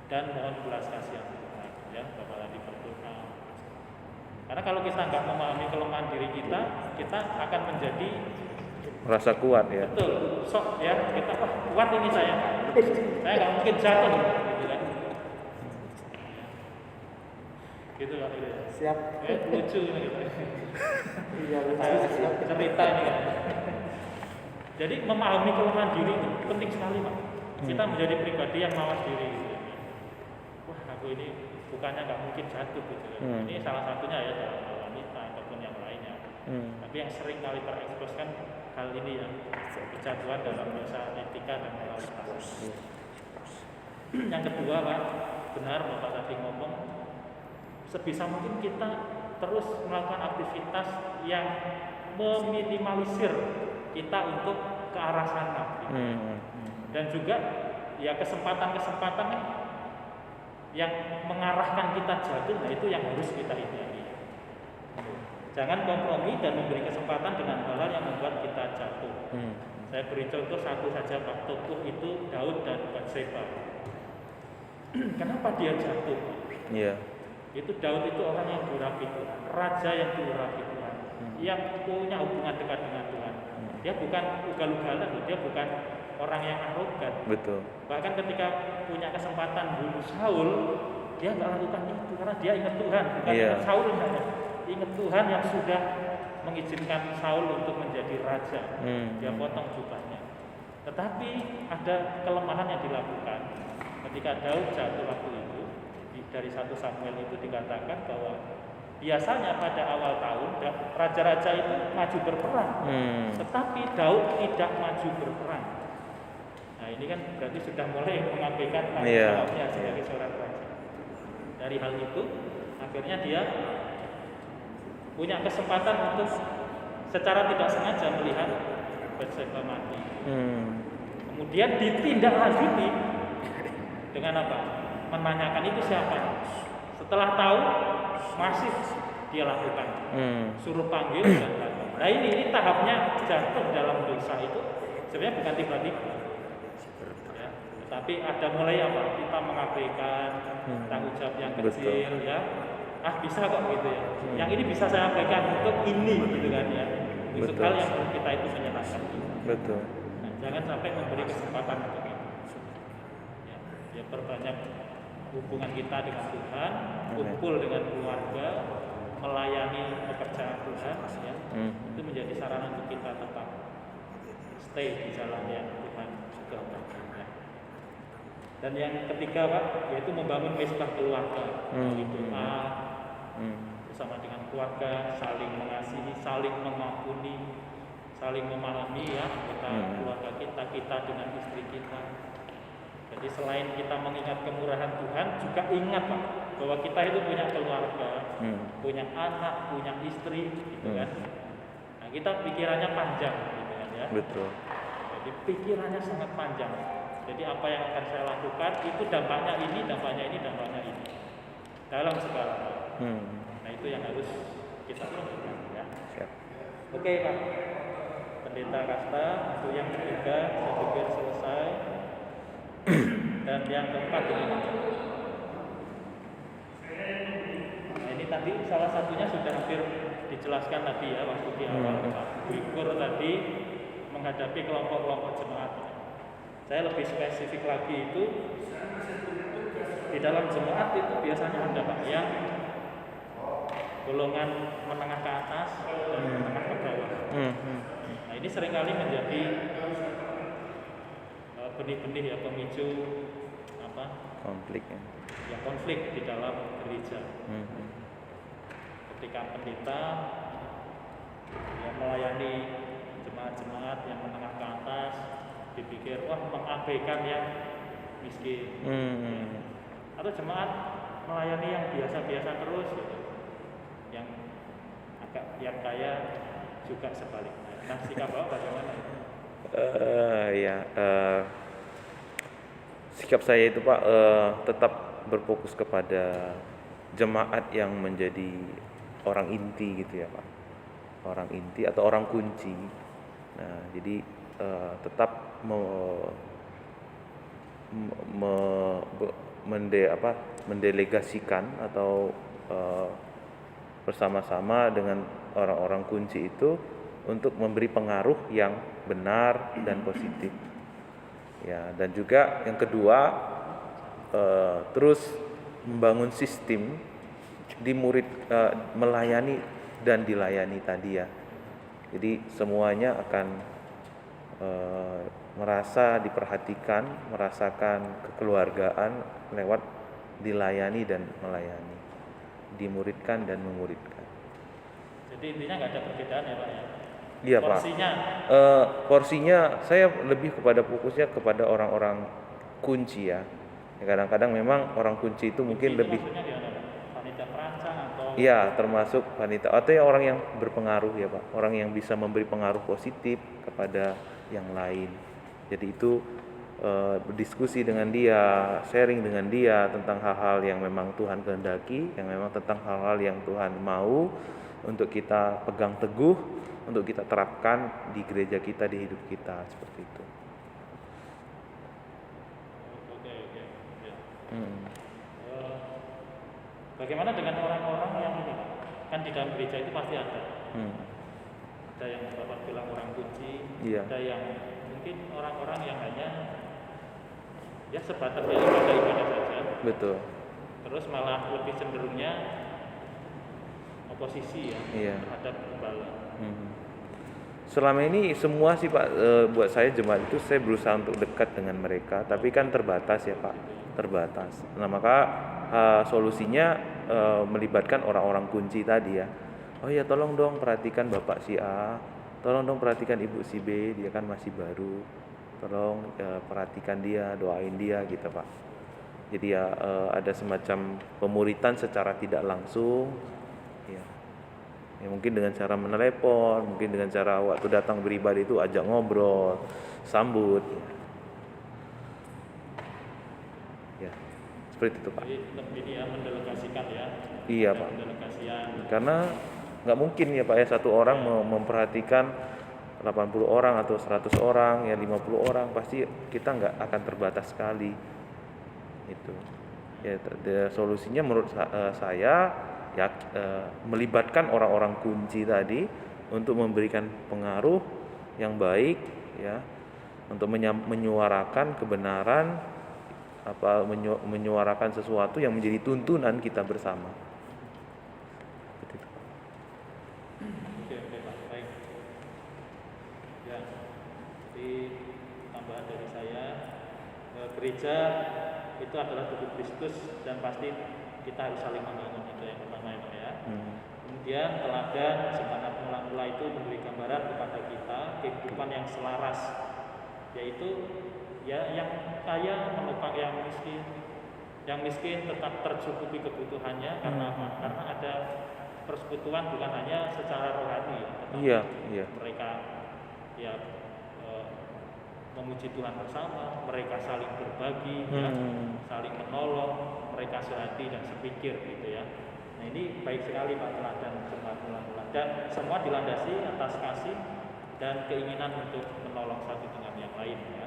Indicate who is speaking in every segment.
Speaker 1: dan mohon belas kasihan Tuhan, ya Bapak tadi berdoa. Karena kalau kita nggak memahami kelemahan diri kita, kita akan menjadi
Speaker 2: merasa kuat ya.
Speaker 1: betul, sok ya kita kuat ini saya nggak mungkin jatuh, gitu kan? Gitu kan?
Speaker 3: Siap.
Speaker 1: Lucu ini gitu.
Speaker 3: Iya, siap.
Speaker 1: Cerita ini kan. Jadi memahami kelemahan diri itu penting sekali, Pak. Kita menjadi pribadi yang mawas diri. Gitu. Wah, aku ini bukannya nggak mungkin jatuh gitu. Ini salah satunya ya dalam hal wanita ataupun yang lainnya. Tapi yang sering kali terekspos kan hal ini ya, kejatuhan dalam dosa etika dan moralitas. Yang kedua, Pak, benar Bapak tadi ngomong, sebisa mungkin kita terus melakukan aktivitas yang meminimalisir kita untuk ke arah sana. Dan juga ya kesempatan-kesempatan yang mengarahkan kita jatuh, nah itu yang harus kita hindari. Jangan kompromi dan memberi kesempatan dengan hal-hal yang membuat kita jatuh. Saya beri contoh satu saja, Pak. Tokoh itu Daud dan Batseba. Kenapa dia jatuh?
Speaker 2: Iya.
Speaker 1: Itu Daud itu orang yang diurapi Tuhan, raja yang diurapi Tuhan, yang punya hubungan dekat dengan Tuhan. Dia bukan ugal-ugalan, dia bukan orang yang arogan.
Speaker 2: Betul.
Speaker 1: Bahkan ketika punya kesempatan bunuh Saul, dia nggak lakukan itu karena dia ingat Tuhan, bukan ingat Saul saja. Ingat Tuhan yang sudah mengizinkan Saul untuk menjadi raja. Dia potong jubahnya. Tetapi ada kelemahan yang dilakukan ketika Daud jatuh waktu itu. Dari 1 Samuel itu dikatakan bahwa biasanya pada awal tahun raja-raja itu maju berperang, tetapi Daud tidak maju berperang. Nah ini kan berarti sudah mulai mengabaikan tanggung jawabnya sebagai seorang raja. Dari hal itu akhirnya dia punya kesempatan untuk secara tidak sengaja melihat Batseba mati. Kemudian ditindaklanjuti dengan apa? Menanyakan itu siapa. Setelah tahu masih dia lakukan. Suruh panggil dan datang. Nah ini tahapnya jatuh dalam dosa itu sebenarnya bukan tiba-tiba. Ya, tetapi ada mulai apa? Kita mengabaikan tanggung jawab yang kecil. Betul. Ya. Bisa kok gitu ya. Yang ini bisa saya abaikan untuk ini gitu kan ya. Untuk hal yang menurut kita itu menyenangkan.
Speaker 2: Betul.
Speaker 1: Nah, jangan sampai memberi kesempatan untuk itu. Ya perbanyak hubungan kita dengan Tuhan, kumpul dengan keluarga, melayani pekerjaan Tuhan, ya, itu menjadi sarana untuk kita tetap stay di jalan yang Tuhan kehendaki. Ya. Dan yang ketiga, Pak, yaitu membangun mesbah keluarga, melalui doa, bersama dengan keluarga, saling mengasihi, saling mengampuni, saling memahami ya, keluarga kita dengan istri kita. Jadi selain kita mengingat kemurahan Tuhan, juga ingat Pak, bahwa kita itu punya keluarga, punya anak, punya istri, gitu kan. Nah kita pikirannya panjang, gitu kan ya.
Speaker 2: Betul.
Speaker 1: Jadi pikirannya sangat panjang. Jadi apa yang akan saya lakukan itu dampaknya ini, dampaknya ini, dampaknya ini. Dalam segala hal. Nah itu yang harus kita lakukan ya.
Speaker 2: Siap.
Speaker 1: Oke Pak, Pendeta Kasta, untuk yang ketiga saya pikir selesai. Dan yang keempat ini. Nah ini tadi salah satunya sudah hampir dijelaskan tadi ya waktu di awal Pak Wikur tadi menghadapi kelompok-kelompok jemaat. Saya lebih spesifik lagi itu di dalam jemaat itu biasanya ada Pak yang golongan menengah ke atas dan menengah ke bawah. Nah ini seringkali menjadi benih-benih ya pemicu
Speaker 2: konflik ya.
Speaker 1: Ya konflik di dalam gereja. Ketika pendeta yang melayani jemaat-jemaat yang menengah ke atas dipikir wah mengabaikan yang miskin. Atau jemaat melayani yang biasa-biasa terus gitu. Yang agak yang kaya juga sebaliknya. Nah sikap Bapak bagaimana?
Speaker 2: Sikap saya itu Pak tetap berfokus kepada jemaat yang menjadi orang inti gitu ya Pak, orang inti atau orang kunci. Nah jadi tetap mendelegasikan atau bersama-sama dengan orang-orang kunci itu untuk memberi pengaruh yang benar dan positif. Ya, dan juga yang kedua terus membangun sistem di murid melayani dan dilayani tadi ya. Jadi semuanya akan merasa diperhatikan, merasakan kekeluargaan lewat dilayani dan melayani, dimuridkan dan memuridkan.
Speaker 1: Jadi intinya nggak ada perbedaan ya Pak ya?
Speaker 2: Iya Pak. Porsinya saya lebih kepada fokusnya kepada orang-orang kunci ya. Kadang-kadang memang orang kunci itu mungkin
Speaker 1: Kunci
Speaker 2: lebih.
Speaker 1: Maksudnya gimana Pak? Panitia perancang atau?
Speaker 2: Iya, termasuk wanita atau ya orang yang berpengaruh ya Pak, orang yang bisa memberi pengaruh positif kepada yang lain. Jadi itu berdiskusi dengan dia, sharing dengan dia tentang hal-hal yang memang Tuhan kehendaki, yang memang tentang hal-hal yang Tuhan mau untuk kita pegang teguh, untuk kita terapkan di gereja kita, di hidup kita, seperti itu.
Speaker 1: Oke. Ya.
Speaker 2: Hmm.
Speaker 1: Bagaimana dengan orang-orang yang ini Pak? Kan di dalam gereja itu pasti ada. Ada yang Bapak bilang orang kunci,
Speaker 2: Iya.
Speaker 1: ada yang mungkin orang-orang yang hanya ya sebatas ibadah saja.
Speaker 2: Betul.
Speaker 1: Terus malah lebih cenderungnya oposisi ya
Speaker 2: Iya.
Speaker 1: terhadap gembala.
Speaker 2: Selama ini semua sih Pak, buat saya jemaat itu saya berusaha untuk dekat dengan mereka, tapi kan terbatas ya Pak, terbatas. Nah maka solusinya melibatkan orang-orang kunci tadi ya. Oh ya tolong dong perhatikan Bapak si A, tolong dong perhatikan Ibu si B, dia kan masih baru. Tolong perhatikan dia, doain dia gitu Pak. Jadi ya ada semacam pemuritan secara tidak langsung ya. Ya mungkin dengan cara menelepon, mungkin dengan cara waktu datang beribadah itu ajak ngobrol, sambut ya. Seperti itu Pak.
Speaker 1: Jadi tetap ini ya mendelegasikan ya.
Speaker 2: Iya Pak.
Speaker 1: Pendelegasian.
Speaker 2: Karena nggak mungkin ya Pak ya satu orang memperhatikan 80 orang atau 100 orang ya 50 orang, pasti kita nggak akan terbatas sekali itu ya. Solusinya menurut saya ya melibatkan orang-orang kunci tadi untuk memberikan pengaruh yang baik ya, untuk menyuarakan kebenaran, menyuarakan sesuatu yang menjadi tuntunan kita bersama.
Speaker 1: Oke Pak, baik. Ya, jadi tambahan dari saya, gereja itu adalah tubuh Kristus dan pasti kita harus saling membangun, itu yang pertama ya Pak ya. Kemudian teladan semangat mula-mula itu memberi gambaran kepada kita kehidupan yang selaras, yaitu ya yang kaya menopang yang miskin tetap tercukupi kebutuhannya. Karena apa? Karena ada persekutuan bukan hanya secara rohani, tetapi mereka ya memuji Tuhan bersama, mereka saling berbagi, ya, saling menolong, mereka sehati dan sepikir gitu ya. Nah ini baik sekali Pak teladan semangat mula-mula, dan semua dilandasi atas kasih dan keinginan untuk menolong satu dengan yang lain ya.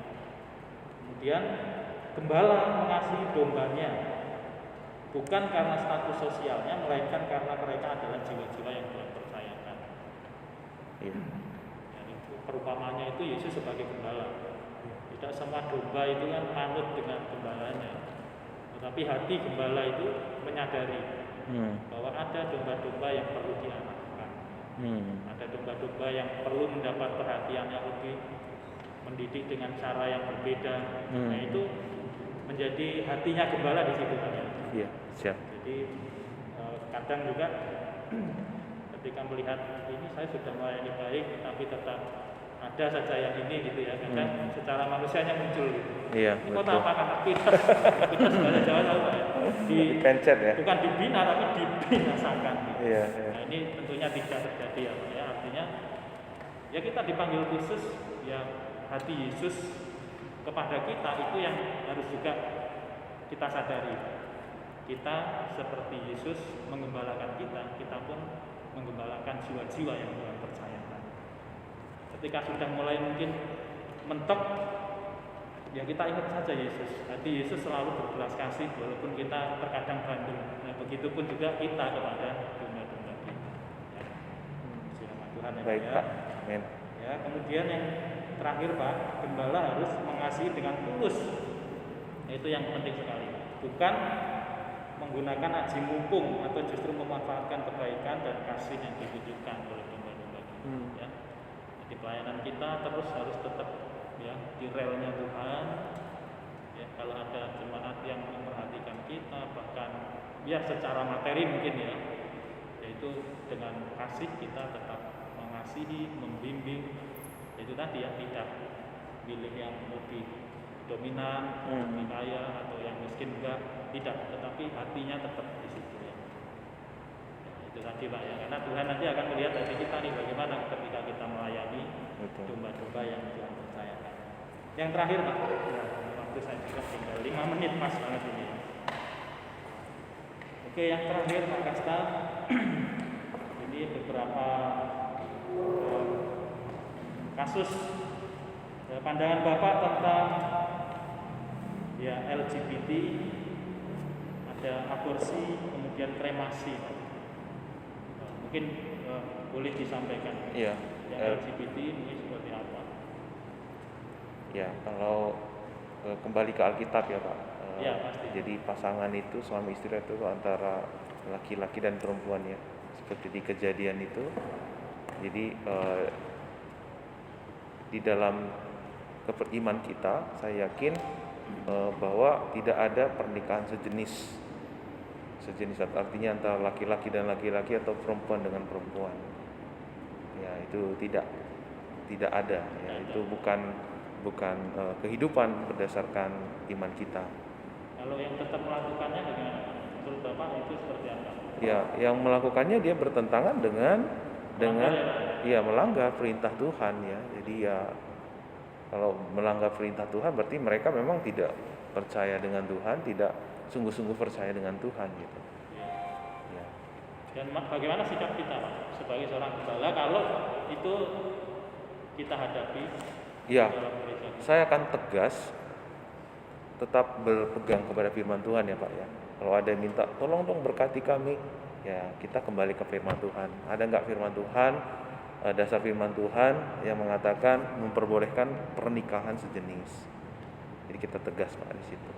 Speaker 1: Kemudian gembala mengasihi dombanya bukan karena status sosialnya, melainkan karena mereka adalah jiwa-jiwa yang Tuhan percayakan. Jadi perumpamannya itu Yesus sebagai gembala. Tidak semua domba itu kan manut dengan gembalanya, tetapi hati gembala itu menyadari bahwa ada domba-domba yang perlu diamankan, ada domba-domba yang perlu mendapat perhatian yang lebih, mendidik dengan cara yang berbeda. Nah itu menjadi hatinya gembala di situ kan ya.
Speaker 2: Iya, siap.
Speaker 1: Jadi kadang juga ketika melihat ini saya sudah melayani baik, tapi tetap ada saja yang ini gitu ya. Kadang secara manusianya muncul gitu.
Speaker 2: Iya,
Speaker 1: ini kota apa kan aktivitas bahasa Jawa tahu Pak ya.
Speaker 2: Dipencet ya.
Speaker 1: Bukan dibina tapi dibinasakan. Gitu.
Speaker 2: Iya.
Speaker 1: Nah ini tentunya tidak terjadi ya Pak ya. Artinya ya kita dipanggil khusus ya, hati Yesus kepada kita itu yang harus juga kita sadari. Kita seperti Yesus menggembalakan kita, kita pun menggembalakan jiwa-jiwa yang Tuhan percayakan. Ketika sudah mulai mungkin mentok, ya kita ingat saja Yesus. Hati Yesus selalu berbelas kasih walaupun kita terkadang bandel. Nah, begitupun juga kita kepada domba-domba kita. Ya. Puji nama Tuhan ya.
Speaker 2: Baik,
Speaker 1: ya.
Speaker 2: Pak. Amin.
Speaker 1: Ya, kemudian yang terakhir Pak, gembala harus mengasihi dengan tulus. Itu yang penting sekali. Bukan menggunakan aji mumpung atau justru memanfaatkan kebaikan dan kasih yang ditunjukkan oleh domba-domba kita. Ya. Jadi pelayanan kita terus harus tetap ya di relnya Tuhan. Ya, kalau ada jemaat yang memperhatikan kita, bahkan ya secara materi mungkin ya, yaitu dengan kasih kita tetap mengasihi, membimbing. Itu tadi ya, tidak pilih yang lebih dominan, lebih kaya atau yang miskin enggak, tidak, tetapi hatinya tetap di situ ya. Itu tadi Pak ya, karena Tuhan nanti akan melihat hati kita nih bagaimana ketika kita melayani domba-domba yang Tuhan percayakan. Yang terakhir Pak, ya, waktu saya juga tinggal 5 menit pas banget ini. Oke, yang terakhir Pak Kasta, ini beberapa kasus pandangan Bapak tentang ya LGBT, ada aborsi, kemudian kremasi. Mungkin boleh disampaikan.
Speaker 2: Iya.
Speaker 1: Yang LGBT ini seperti apa?
Speaker 2: Ya, kalau kembali ke Alkitab ya Pak.
Speaker 1: Ya, pasti.
Speaker 2: Jadi pasangan itu suami istri itu antara laki-laki dan perempuan ya. Seperti di Kejadian itu. Jadi di dalam keperiman kita, saya yakin bahwa tidak ada pernikahan sejenis artinya antara laki-laki dan laki-laki atau perempuan dengan perempuan. Ya, itu tidak ada. Ya, itu bukan kehidupan berdasarkan iman kita.
Speaker 1: Kalau yang tetap melakukannya dengan menurut Bapak itu seperti apa?
Speaker 2: Ya, yang melakukannya dia bertentangan dengan melanggar perintah Tuhan ya. Jadi ya kalau melanggar perintah Tuhan berarti mereka memang tidak percaya dengan Tuhan, tidak sungguh-sungguh percaya dengan Tuhan gitu. Ya.
Speaker 1: Dan bagaimana sikap kita Pak sebagai seorang gembala kalau itu kita hadapi
Speaker 2: Ya,
Speaker 1: dalam gereja?
Speaker 2: saya akan tegas tetap berpegang kepada firman Tuhan ya Pak ya. Kalau ada yang minta tolong dong berkati kami, ya kita kembali ke firman Tuhan. Ada nggak firman Tuhan, dasar firman Tuhan yang mengatakan memperbolehkan pernikahan sejenis. Jadi kita tegas Pak di situ.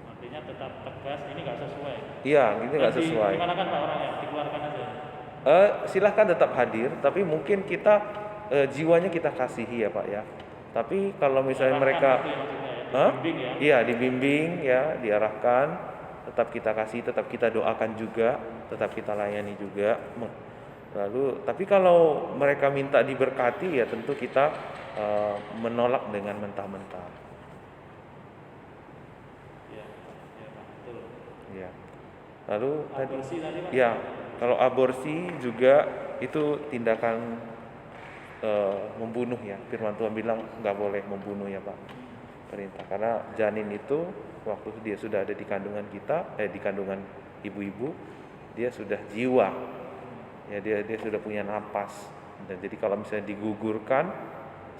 Speaker 1: Artinya tetap tegas, ini nggak sesuai.
Speaker 2: Iya, gitu nggak sesuai.
Speaker 1: Gimana kan Pak orangnya, dikeluarkan aja.
Speaker 2: Silahkan tetap hadir, tapi mungkin kita jiwanya kita kasihi ya Pak ya. Tapi kalau misalnya mereka dibimbing ya, diarahkan, tetap kita kasih, tetap kita doakan juga, tetap kita layani juga. Lalu, tapi kalau mereka minta diberkati ya tentu kita menolak dengan mentah-mentah.
Speaker 1: Ya, Pak, betul.
Speaker 2: Ya. Lalu
Speaker 1: aborsi tadi Pak?
Speaker 2: Ya, kalau aborsi juga itu tindakan membunuh ya. Firman Tuhan bilang nggak boleh membunuh ya Pak. Perintah karena janin itu waktu dia sudah ada di kandungan kita, di kandungan ibu-ibu, dia sudah jiwa. Ya dia sudah punya napas. Dan jadi kalau misalnya digugurkan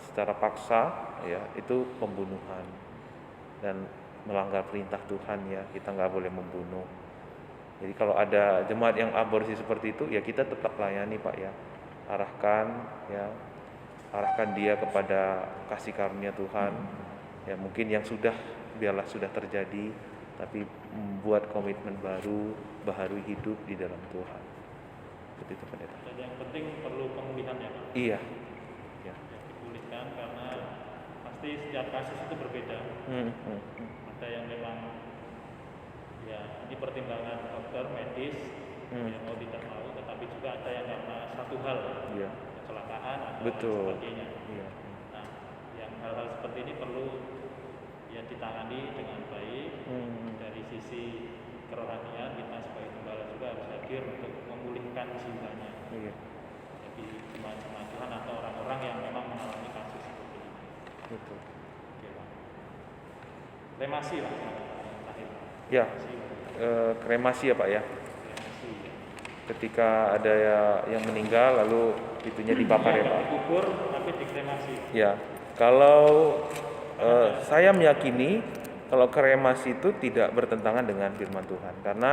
Speaker 2: secara paksa ya itu pembunuhan dan melanggar perintah Tuhan ya. Kita nggak boleh membunuh. Jadi kalau ada jemaat yang aborsi seperti itu ya kita tetap layani Pak ya. Arahkan dia kepada kasih karunia Tuhan. Ya mungkin yang biarlah sudah terjadi, tapi membuat komitmen baru, baharui hidup di dalam Tuhan. Seperti itu pendeta.
Speaker 1: Dan yang penting perlu pemulihan ya Pak.
Speaker 2: Iya. Ya.
Speaker 1: Dipulihkan karena pasti setiap kasus itu berbeda. Ada yang memang ya ini pertimbangan dokter medis yang mau tidak mau, tetapi juga ada yang karena satu hal kecelakaan atau sebagainya.
Speaker 2: Iya.
Speaker 1: Nah, yang hal-hal seperti ini perlu ya ditangani dengan baik. Dari sisi kerohanian kita sebagai gembala juga harus hadir untuk memulihkan jiwanya.
Speaker 2: Iya.
Speaker 1: Jadi jemaat-jemaat Tuhan atau orang-orang yang memang mengalami kasus seperti ini.
Speaker 2: Betul.
Speaker 1: Oke, Pak. Kremasi Pak.
Speaker 2: Ya, kremasi ya Pak ya. Ketika ada yang meninggal lalu itunya dibakar ya Pak.
Speaker 1: Dikubur tapi dikremasi.
Speaker 2: Ya, Kalau saya meyakini kalau kremasi itu tidak bertentangan dengan firman Tuhan, karena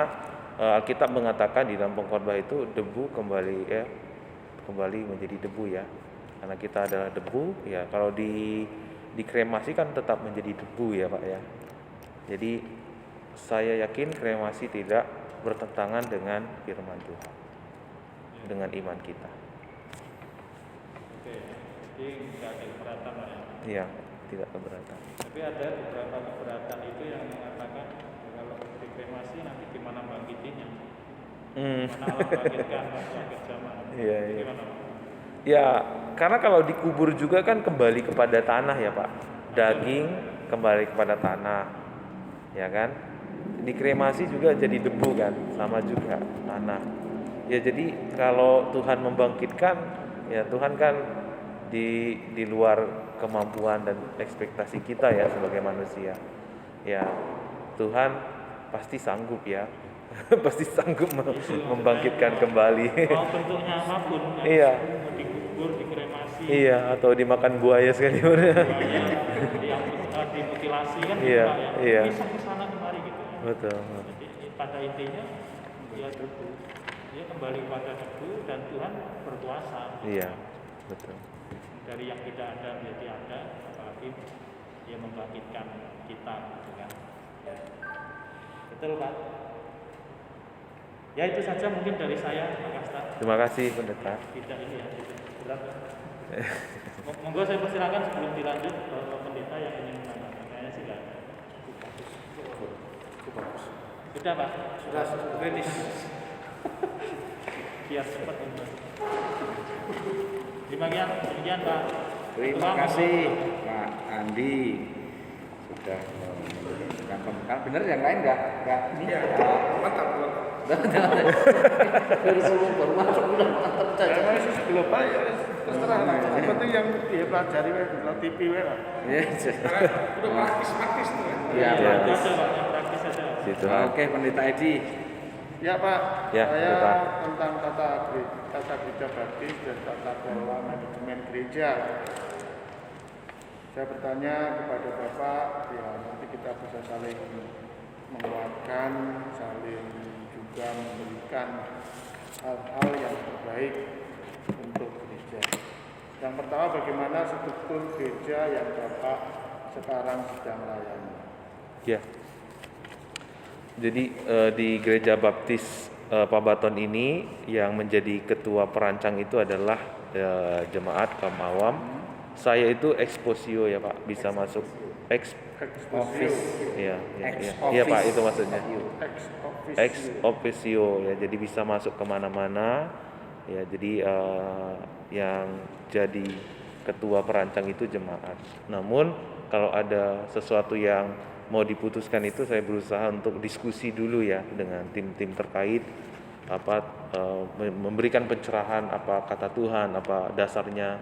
Speaker 2: Alkitab mengatakan di dalam pengkhotbah itu debu kembali menjadi debu ya. Karena kita adalah debu ya, kalau dikremasi kan tetap menjadi debu ya Pak ya. Jadi saya yakin kremasi tidak bertentangan dengan firman Tuhan, dengan iman kita.
Speaker 1: Oke, jadi nggak ada keberatan Pak ya.
Speaker 2: Iya, tidak keberatan.
Speaker 1: Tapi ada beberapa keberatan itu yang mengatakan kalau dikremasi nanti gimana bangkitinnya? Mana Allah bangkitkan akhir zaman?
Speaker 2: Iya.
Speaker 1: Gimana Pak?
Speaker 2: Ya, karena kalau dikubur juga kan kembali kepada tanah ya Pak. Daging kembali kepada tanah, ya kan? Dikremasi juga jadi debu kan, sama juga tanah. Ya jadi kalau Tuhan membangkitkan, ya Tuhan kan di luar kemampuan dan ekspektasi kita ya sebagai manusia. Ya Tuhan pasti sanggup ya. Pasti sanggup membangkitkan kembali.
Speaker 1: Mau bentuknya apapun,
Speaker 2: Iya.
Speaker 1: dikubur, dikremasi,
Speaker 2: Iya, atau dimakan buaya sekalipun.
Speaker 1: yang dimutilasi kan
Speaker 2: Iya,
Speaker 1: juga ya.
Speaker 2: iya.
Speaker 1: Bisa ke sana kemari gitu.
Speaker 2: Betul.
Speaker 1: Jadi pada intinya dia debu, dia kembali kepada debu dan Tuhan berkuasa.
Speaker 2: Iya, betul.
Speaker 1: Dari yang tidak ada menjadi ada, apalagi dia membangkitkan kita, gitu kan? Ya. Betul Pak. Ya itu saja mungkin dari saya, Pak Kasta.
Speaker 2: Terima kasih pendeta.
Speaker 1: Tidak ini ya, tidak berat. Monggo saya persilakan sebelum dilanjut pendeta yang ingin menambahkan. Kayaknya sih nggak ada. Sudah Pak.
Speaker 3: Sudah finish.
Speaker 1: Biar cepat ini. Demikian Pak.
Speaker 3: Terima kasih Pak Andi sudah memberikan pembekalan. Benar yang lain nggak ini?
Speaker 4: Ya, mantap.
Speaker 3: Baru semua baru masuk udah mantap saja.
Speaker 4: Karena itu global ya terus terang. Yang penting yang dia pelajari di TV lah.
Speaker 3: Ya,
Speaker 4: Udah praktis tuh.
Speaker 3: ya.
Speaker 1: Praktis saja Pak, yang praktis saja.
Speaker 2: Situ.
Speaker 3: Oke, Pendeta Edi.
Speaker 4: Ya Pak,
Speaker 2: Ya,
Speaker 4: saya
Speaker 2: Pak.
Speaker 4: tentang tata gereja baptis dan tata kelola manajemen gereja. Saya bertanya kepada Bapak, ya nanti kita bisa saling menguatkan, saling juga memberikan hal-hal yang terbaik untuk gereja. Yang pertama, bagaimana struktur gereja yang Bapak sekarang sedang layani?
Speaker 2: Ya. Jadi di Gereja Baptis Pabaton ini yang menjadi ketua perancang itu adalah jemaat kaum awam. Saya itu eksposio ya Pak, bisa masuk
Speaker 3: Office.
Speaker 2: Iya,
Speaker 3: Ex-office.
Speaker 2: iya Pak, itu maksudnya.
Speaker 4: Ex-officio.
Speaker 2: Ex officio ya, jadi bisa masuk kemana-mana ya. Jadi yang jadi ketua perancang itu jemaat. Namun kalau ada sesuatu yang mau diputuskan itu saya berusaha untuk diskusi dulu ya dengan tim-tim terkait, memberikan pencerahan apa kata Tuhan, apa dasarnya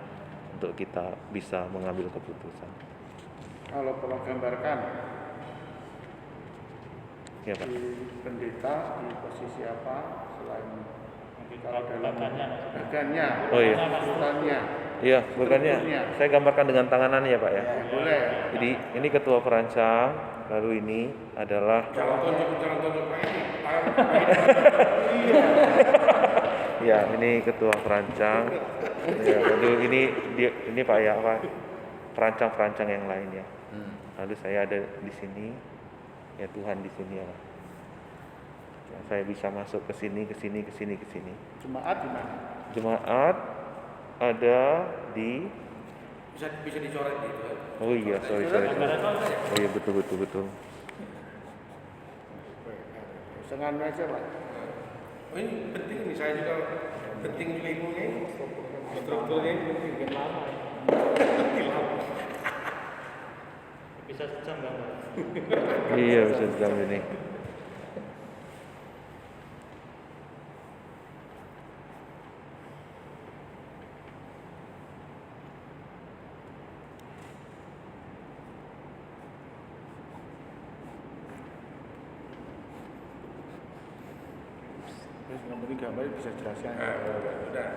Speaker 2: untuk kita bisa mengambil keputusan.
Speaker 4: Kalau perlu gambarkan
Speaker 2: Ya Pak.
Speaker 4: di pendeta di posisi apa selain
Speaker 1: Mungkin
Speaker 4: kalau dalam
Speaker 1: bagannya.
Speaker 4: bagannya,
Speaker 2: Oh iya.
Speaker 4: urutannya,
Speaker 2: Iya, bukannya saya gambarkan dengan tanganan ya Pak ya.
Speaker 4: boleh.
Speaker 2: Jadi ini ketua perancang, lalu ini adalah
Speaker 4: Jangan tunjuk Pak ini.
Speaker 2: ya ini ketua perancang. Ya, lalu ini Pak ya apa? Perancang-perancang yang lain ya. Lalu saya ada di sini, ya Tuhan di sini ya. Ya, saya bisa masuk ke sini, ke sini, ke sini, ke sini.
Speaker 4: Jemaat di mana?
Speaker 2: Jemaat ada di
Speaker 4: Bisa dicoret gitu ya.
Speaker 2: Oh iya, sorry. Oh iya betul.
Speaker 4: Sengan aja Pak.
Speaker 5: Oh ini penting nih, saya juga penting juga ilmunya ini. Strukturnya ini penting lama.
Speaker 1: Bisa sejam nggak Pak?
Speaker 2: Iya bisa jam ini.
Speaker 4: Terus yang penting gambar bisa jelaskan.
Speaker 5: Udah,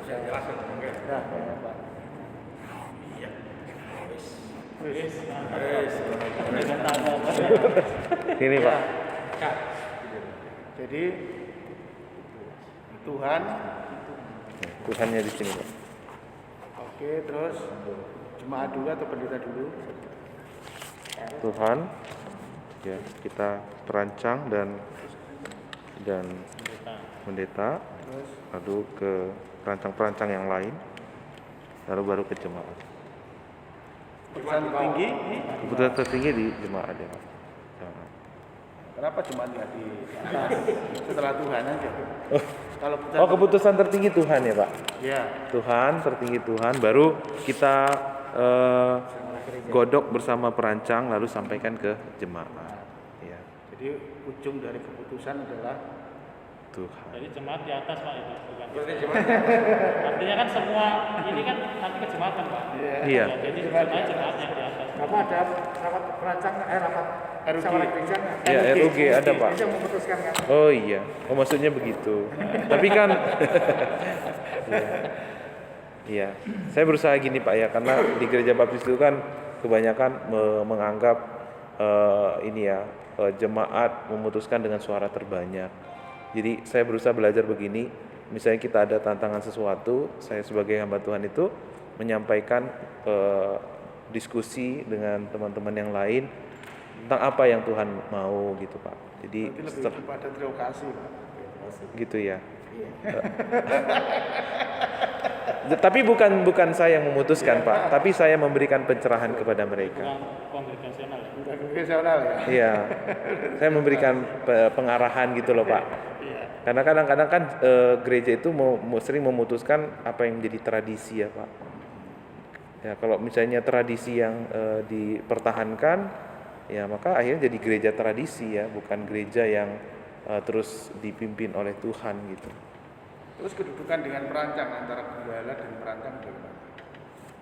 Speaker 5: saya jelasin mungkin.
Speaker 4: Nah, ya, Pak.
Speaker 5: Iya. Wis.
Speaker 1: Dengan tanda.
Speaker 2: Sini Pak.
Speaker 4: Jadi Tuhan,
Speaker 2: Tuhannya di sini Pak.
Speaker 4: oke, terus jemaat dulu atau pendeta dulu?
Speaker 2: Tuhan, ya kita perancang dan pendeta,
Speaker 4: Terus
Speaker 2: lalu ke perancang-perancang yang lain, lalu baru ke jemaat.
Speaker 4: keputusan tertinggi,
Speaker 2: Keputusan tertinggi di jemaat ya Pak. Jemaat.
Speaker 4: kenapa jemaat nggak di atas? Setelah Tuhan aja. Kalau
Speaker 2: Oh keputusan tertinggi Tuhan ya Pak.
Speaker 4: ya,
Speaker 2: Tuhan tertinggi Tuhan, baru kita godok bersama perancang lalu sampaikan ke jemaat. Ya
Speaker 4: jadi ujung dari keputusan adalah
Speaker 2: Tuhan.
Speaker 1: Jadi jemaat di atas Pak itu bukan.
Speaker 5: Berarti jemaat
Speaker 1: Artinya kan semua ini kan nanti ke jemaat kan Pak.
Speaker 2: Iya.
Speaker 1: Ya, jadi jemaat yang di atas.
Speaker 3: Apa ada rapat perancang rapat
Speaker 4: RUG.
Speaker 3: musyawarah gereja nggak?
Speaker 2: Ya RUG ada Pak.
Speaker 3: Itu yang memutuskan kan?
Speaker 2: Oh iya, oh maksudnya begitu. Tapi kan, iya, saya berusaha gini Pak ya, karena di gereja baptis itu kan kebanyakan menganggap jemaat memutuskan dengan suara terbanyak. Jadi saya berusaha belajar begini, misalnya kita ada tantangan sesuatu, saya sebagai hamba Tuhan itu menyampaikan diskusi dengan teman-teman yang lain tentang apa yang Tuhan mau gitu Pak. Jadi
Speaker 4: berarti lebih kepada terokasi, Pak.
Speaker 2: gitu ya. Tapi bukan saya yang memutuskan Pak, tapi saya memberikan pencerahan kepada mereka.
Speaker 1: Bukan kongregasional ya.
Speaker 4: Bukan profesional ya.
Speaker 2: Iya, saya memberikan pengarahan gitu loh Pak. Karena kadang-kadang kan gereja itu sering memutuskan apa yang menjadi tradisi ya Pak. Ya kalau misalnya tradisi yang dipertahankan, ya maka akhirnya jadi gereja tradisi ya, bukan gereja yang terus dipimpin oleh Tuhan gitu.
Speaker 4: Terus kedudukan dengan perancang antara gembala dan perancang bagaimana?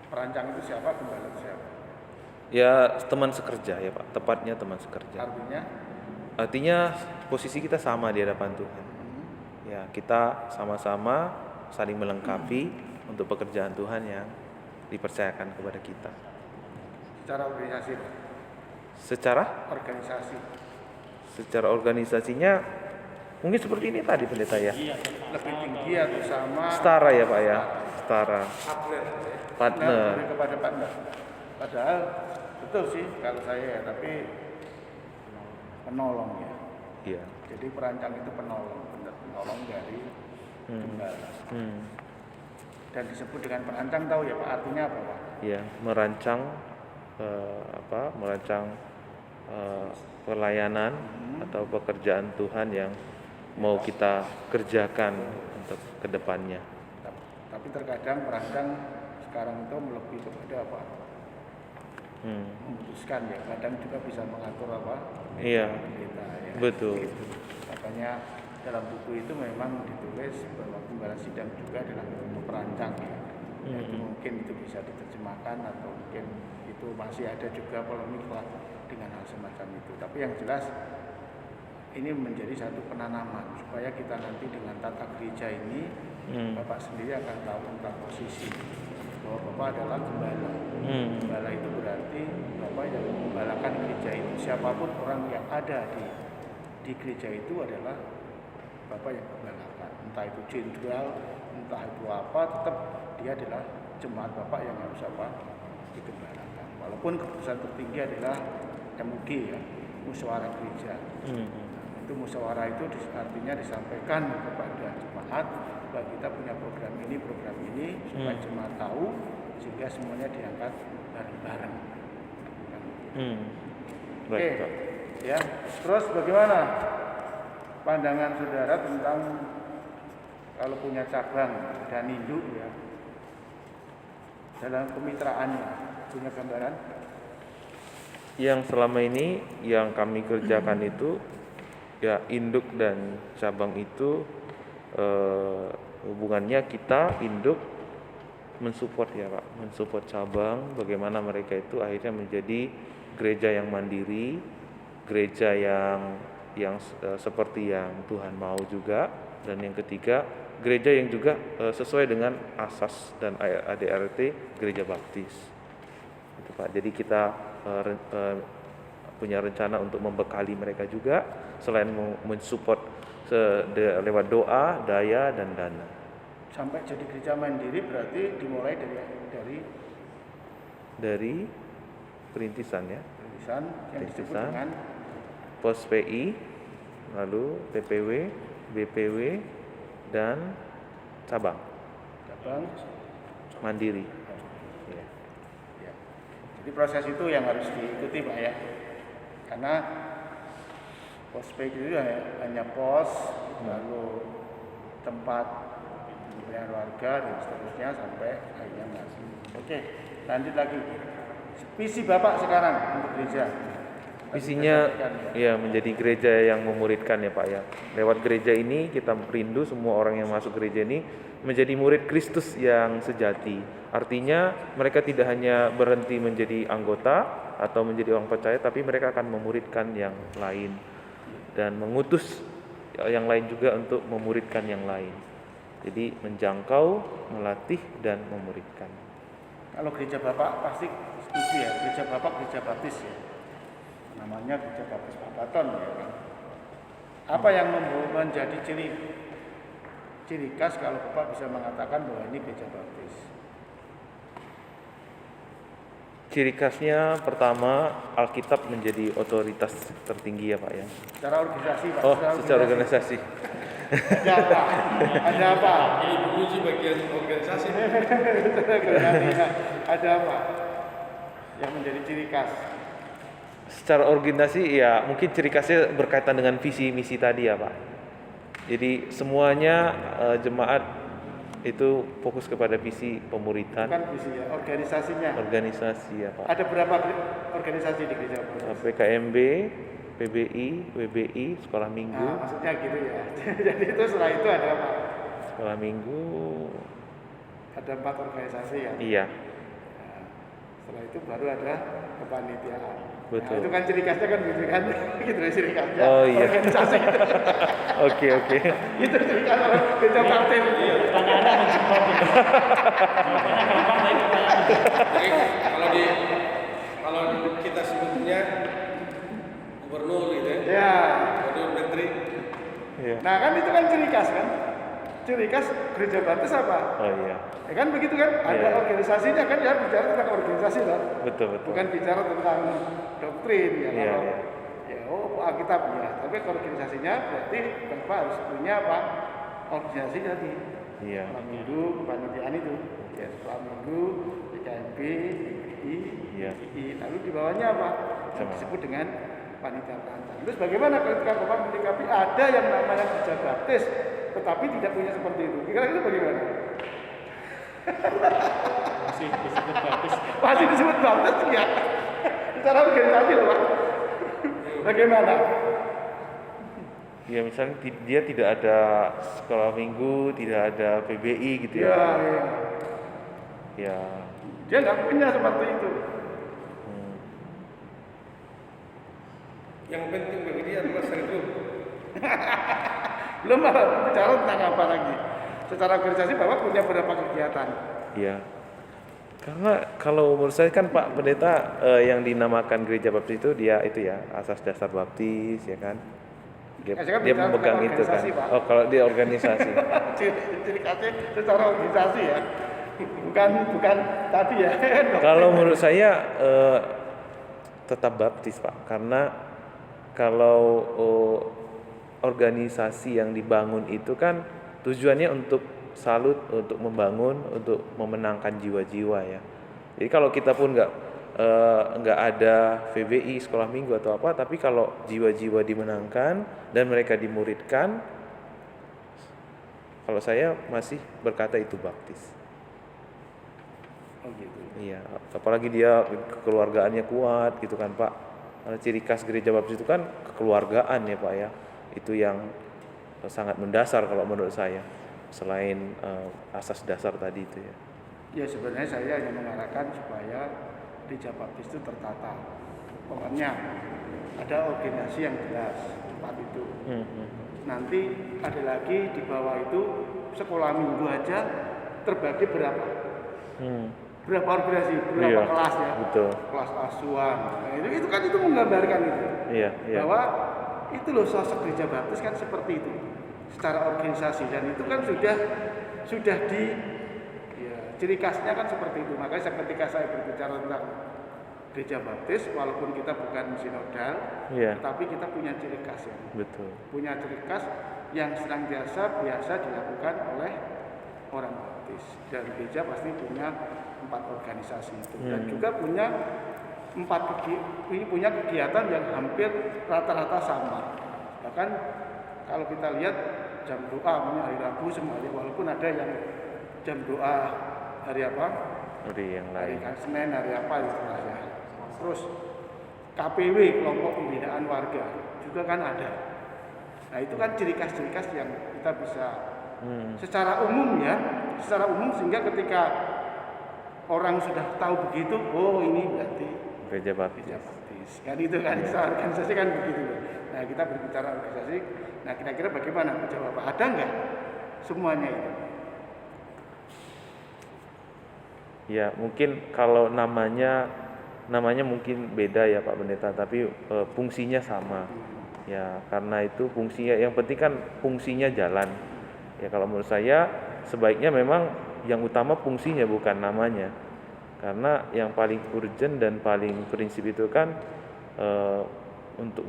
Speaker 4: Perancang itu siapa, gembala itu siapa?
Speaker 2: Ya teman sekerja ya Pak, tepatnya teman sekerja. Artinya posisi kita sama di hadapan Tuhan. Ya kita sama-sama saling melengkapi untuk pekerjaan Tuhan yang dipercayakan kepada kita.
Speaker 4: Secara organisasi, Pak?
Speaker 2: Secara organisasinya mungkin seperti ini tadi pendeta ya.
Speaker 4: Lebih tinggi atau sama?
Speaker 2: Setara ya Pak ya, setara. Partner.
Speaker 4: Lebih kepada partner. Padahal betul sih kalau saya ya, tapi penolong ya.
Speaker 2: Iya.
Speaker 4: Jadi perancang itu penolong, benar penolong dari gembala. Dan disebut dengan perancang, tahu ya Pak artinya apa Pak?
Speaker 2: Iya, merancang pelayanan atau pekerjaan Tuhan yang mau kita kerjakan untuk kedepannya.
Speaker 4: Tapi terkadang perancang sekarang itu lebih kepada apa? Memutuskan ya, kadang juga bisa mengatur apa?
Speaker 2: Iya,
Speaker 4: Kita, ya.
Speaker 2: betul.
Speaker 4: Gitu. Makanya dalam buku itu memang ditulis bahwa gembala sidang juga adalah perancang ya. Jadi mungkin itu bisa diterjemahkan atau mungkin itu masih ada juga polemik lah dengan hal semacam itu. Tapi yang jelas ini menjadi satu penanaman supaya kita nanti dengan tata gereja ini Bapak sendiri akan tahu tentang posisi bahwa Bapak adalah gembala. Gembala itu berarti Bapak yang menggembalakan gereja itu. Siapapun orang yang ada di gereja itu adalah Bapak yang menggembalakan. Entah itu jenderal, entah itu apa, tetap dia adalah jemaat Bapak yang harus apa digembalakan. Walaupun keputusan tertinggi adalah MUG ya, musyawarah gereja. Itu musyawarah itu artinya disampaikan kepada jemaat bahwa kita punya program ini supaya jemaat tahu sehingga semuanya diangkat bareng-bareng. Oke, ya. Terus bagaimana pandangan saudara tentang kalau punya cabang dan induk ya dalam kemitraannya, punya gambaran?
Speaker 2: Yang selama ini yang kami kerjakan itu ya induk dan cabang itu hubungannya kita induk mensupport ya Pak, mensupport cabang bagaimana mereka itu akhirnya menjadi gereja yang mandiri, gereja yang seperti yang Tuhan mau juga, dan yang ketiga gereja yang juga sesuai dengan asas dan ADRT gereja baptis. Itu Pak. Jadi kita punya rencana untuk membekali mereka juga, selain mensupport lewat doa, daya, dan dana.
Speaker 4: Sampai jadi gereja mandiri berarti dimulai dari
Speaker 2: perintisan ya.
Speaker 4: tulisan yang disebut
Speaker 2: Perintisan.
Speaker 4: dengan
Speaker 2: Pos PI, lalu TPW, BPW, dan cabang
Speaker 4: cabang.
Speaker 2: mandiri. Ya.
Speaker 4: Ya. Jadi proses itu yang harus diikuti Pak ya. Karena pos PI itu hanya pos, lalu tempat pemberian warga dan seterusnya sampai akhirnya masuk. Oke, lanjut lagi. Visi Bapak sekarang untuk gereja.
Speaker 2: Visinya
Speaker 4: Tadi saya sampaikan, ya.
Speaker 2: ya menjadi gereja yang memuridkan ya Pak ya. Lewat gereja ini kita rindu semua orang yang masuk gereja ini menjadi murid Kristus yang sejati. Artinya mereka tidak hanya berhenti menjadi anggota atau menjadi orang percaya, tapi mereka akan memuridkan yang lain dan mengutus yang lain juga untuk memuridkan yang lain. Jadi menjangkau, melatih, dan memuridkan.
Speaker 4: Kalau gereja Bapak pasti setuju ya, gereja Bapak gereja baptis ya. Namanya gereja baptis Babaton ya kan. Apa yang menjadi ciri khas kalau Bapak bisa mengatakan bahwa ini gereja baptis?
Speaker 2: Ciri khasnya pertama, Alkitab menjadi otoritas tertinggi ya Pak ya.
Speaker 4: Secara organisasi Pak.
Speaker 2: Oh, secara organisasi.
Speaker 4: Ada apa? Ada apa?
Speaker 5: Ini dulu sih bagian organisasi.
Speaker 4: Ada apa? Yang menjadi ciri khas?
Speaker 2: Secara organisasi ya mungkin ciri khasnya berkaitan dengan visi misi tadi ya Pak. Jadi semuanya jemaat itu fokus kepada visi pemuridan.
Speaker 4: Bukan visi ya, organisasinya.
Speaker 2: Organisasi ya Pak.
Speaker 4: Ada berapa organisasi di gereja Bapak?
Speaker 2: PKMB, PBI, WBI, Sekolah Minggu.
Speaker 4: Nah, maksudnya gitu ya. Jadi itu setelah itu ada apa?
Speaker 2: Sekolah Minggu.
Speaker 4: Ada 4 organisasi ya.
Speaker 2: Iya,
Speaker 4: Nah, setelah itu baru ada kepanitiaan.
Speaker 2: Betul.
Speaker 4: Nah, itu kan ciri khasnya kan gitu kan. Gitu ciri khasnya.
Speaker 2: Oh, iya.
Speaker 4: Organisasi.
Speaker 2: oke.
Speaker 4: Itu ciri khas orang gereja baptis.
Speaker 1: Pertanyaannya menjebak ini. Jawabannya gampang tapi pertanyaan.
Speaker 5: Jadi kalau kita sebutnya gubernur gitu ya.
Speaker 4: Ya.
Speaker 5: Gubernur menteri.
Speaker 2: Iya.
Speaker 4: Nah, kan itu kan ciri khas kan. Ciri khas gereja baptis apa?
Speaker 2: Oh iya,
Speaker 4: Ya kan begitu kan? Ada
Speaker 2: Iya.
Speaker 4: organisasinya kan ya, bicara tentang organisasi loh.
Speaker 2: betul.
Speaker 4: Bukan bicara tentang doktrin ya.
Speaker 2: Iya,
Speaker 4: Kalau
Speaker 2: iya.
Speaker 4: ya Alkitab ya, tapi organisasinya berarti Bapak harus punya apa? Organisasi tadi.
Speaker 2: Iya.
Speaker 4: Sekolah minggu, kepanitiaan itu. Ya, sekolah minggu, PKMB, PBI,
Speaker 2: Iya.
Speaker 4: PBI. Lalu di bawahnya apa? Yang
Speaker 2: Sama.
Speaker 4: disebut dengan panitia perancang. Terus bagaimana ketika Bapak menyikapi ada yang namanya gereja baptis, tetapi tidak punya seperti itu? Kira-kira bagaimana?
Speaker 1: Masih disebut baptis.
Speaker 4: Masih disebut baptis ya? Secara organisasi loh Pak. Bagaimana?
Speaker 2: Ya misalnya dia tidak ada sekolah minggu, tidak ada PBI gitu
Speaker 4: Ya,
Speaker 2: ya.
Speaker 4: ya.
Speaker 2: Ya.
Speaker 4: Dia nggak punya seperti itu.
Speaker 2: Hmm.
Speaker 5: Yang penting bagi dia adalah itu.
Speaker 4: Belum bicara tentang apa lagi. Secara organisasi Bapak punya berapa kegiatan?
Speaker 2: Ya. Karena kalau menurut saya kan Pak Pendeta yang dinamakan gereja baptis itu dia itu ya asas dasar baptis ya kan. Dia,
Speaker 4: Ya, saya kan
Speaker 2: dia
Speaker 4: bicara
Speaker 2: memegang
Speaker 4: tentang
Speaker 2: itu kan.
Speaker 4: organisasi, Pak.
Speaker 2: Oh kalau dia organisasi.
Speaker 4: Ciri khasnya secara organisasi ya. Bukan tadi ya.
Speaker 2: Kalau menurut saya tetap baptis Pak, karena kalau organisasi yang dibangun itu kan tujuannya untuk salut, untuk membangun, untuk memenangkan jiwa-jiwa ya. Jadi kalau kita pun nggak ada VBI sekolah minggu atau apa, tapi kalau jiwa-jiwa dimenangkan dan mereka dimuridkan, kalau saya masih berkata itu baptis.
Speaker 4: Oh gitu.
Speaker 2: Iya, apalagi dia kekeluargaannya kuat gitu kan Pak. Karena ciri khas gereja baptis itu kan kekeluargaan ya Pak ya. Itu yang sangat mendasar kalau menurut saya. Selain asas dasar tadi itu ya.
Speaker 4: Ya sebenarnya saya hanya mengarahkan supaya gereja baptis itu tertata. Pokoknya ada organisasi yang jelas tempat itu. Nanti ada lagi di bawah itu sekolah minggu aja terbagi berapa? berapa organisasi, berapa
Speaker 2: Iya,
Speaker 4: kelas ya,
Speaker 2: betul.
Speaker 4: kelas asuhan. Nah, itu kan itu menggambarkan itu.
Speaker 2: Iya, iya.
Speaker 4: Bahwa itu loh sosok gereja baptis kan seperti itu secara organisasi, dan itu kan sudah di ya, ciri khasnya kan seperti itu. Makanya ketika saya berbicara tentang gereja baptis, walaupun kita bukan sinodal,
Speaker 2: Iya,
Speaker 4: tapi kita punya ciri khas ya,
Speaker 2: betul.
Speaker 4: punya ciri khas yang senantiasa biasa dilakukan oleh orang baptis, dan gereja pasti punya 4 organisasi itu, dan juga punya punya kegiatan yang hampir rata-rata sama. Bahkan kalau kita lihat jam doa hari Rabu semuanya, walaupun ada yang jam doa hari apa?
Speaker 2: Dari yang
Speaker 4: Hari
Speaker 2: lain.
Speaker 4: Senin, hari apa itu ya. Terus KPW, kelompok pembinaan warga juga kan ada. Nah itu kan ciri khas yang kita bisa secara umum ya, secara umum, sehingga ketika orang sudah tahu begitu, oh ini berarti
Speaker 2: Gereja Baptis.
Speaker 4: gereja baptis. Kan itu kan secara organisasi kan begitu. Nah kita berbicara organisasi, nah kira-kira bagaimana gereja Bapak? Ada nggak semuanya itu?
Speaker 2: Ya, mungkin kalau namanya mungkin beda ya Pak Pendeta, tapi fungsinya sama. Ya, karena itu fungsinya, yang penting kan fungsinya jalan. Ya, kalau menurut saya sebaiknya memang yang utama fungsinya bukan namanya. Karena yang paling urgent dan paling prinsip itu kan untuk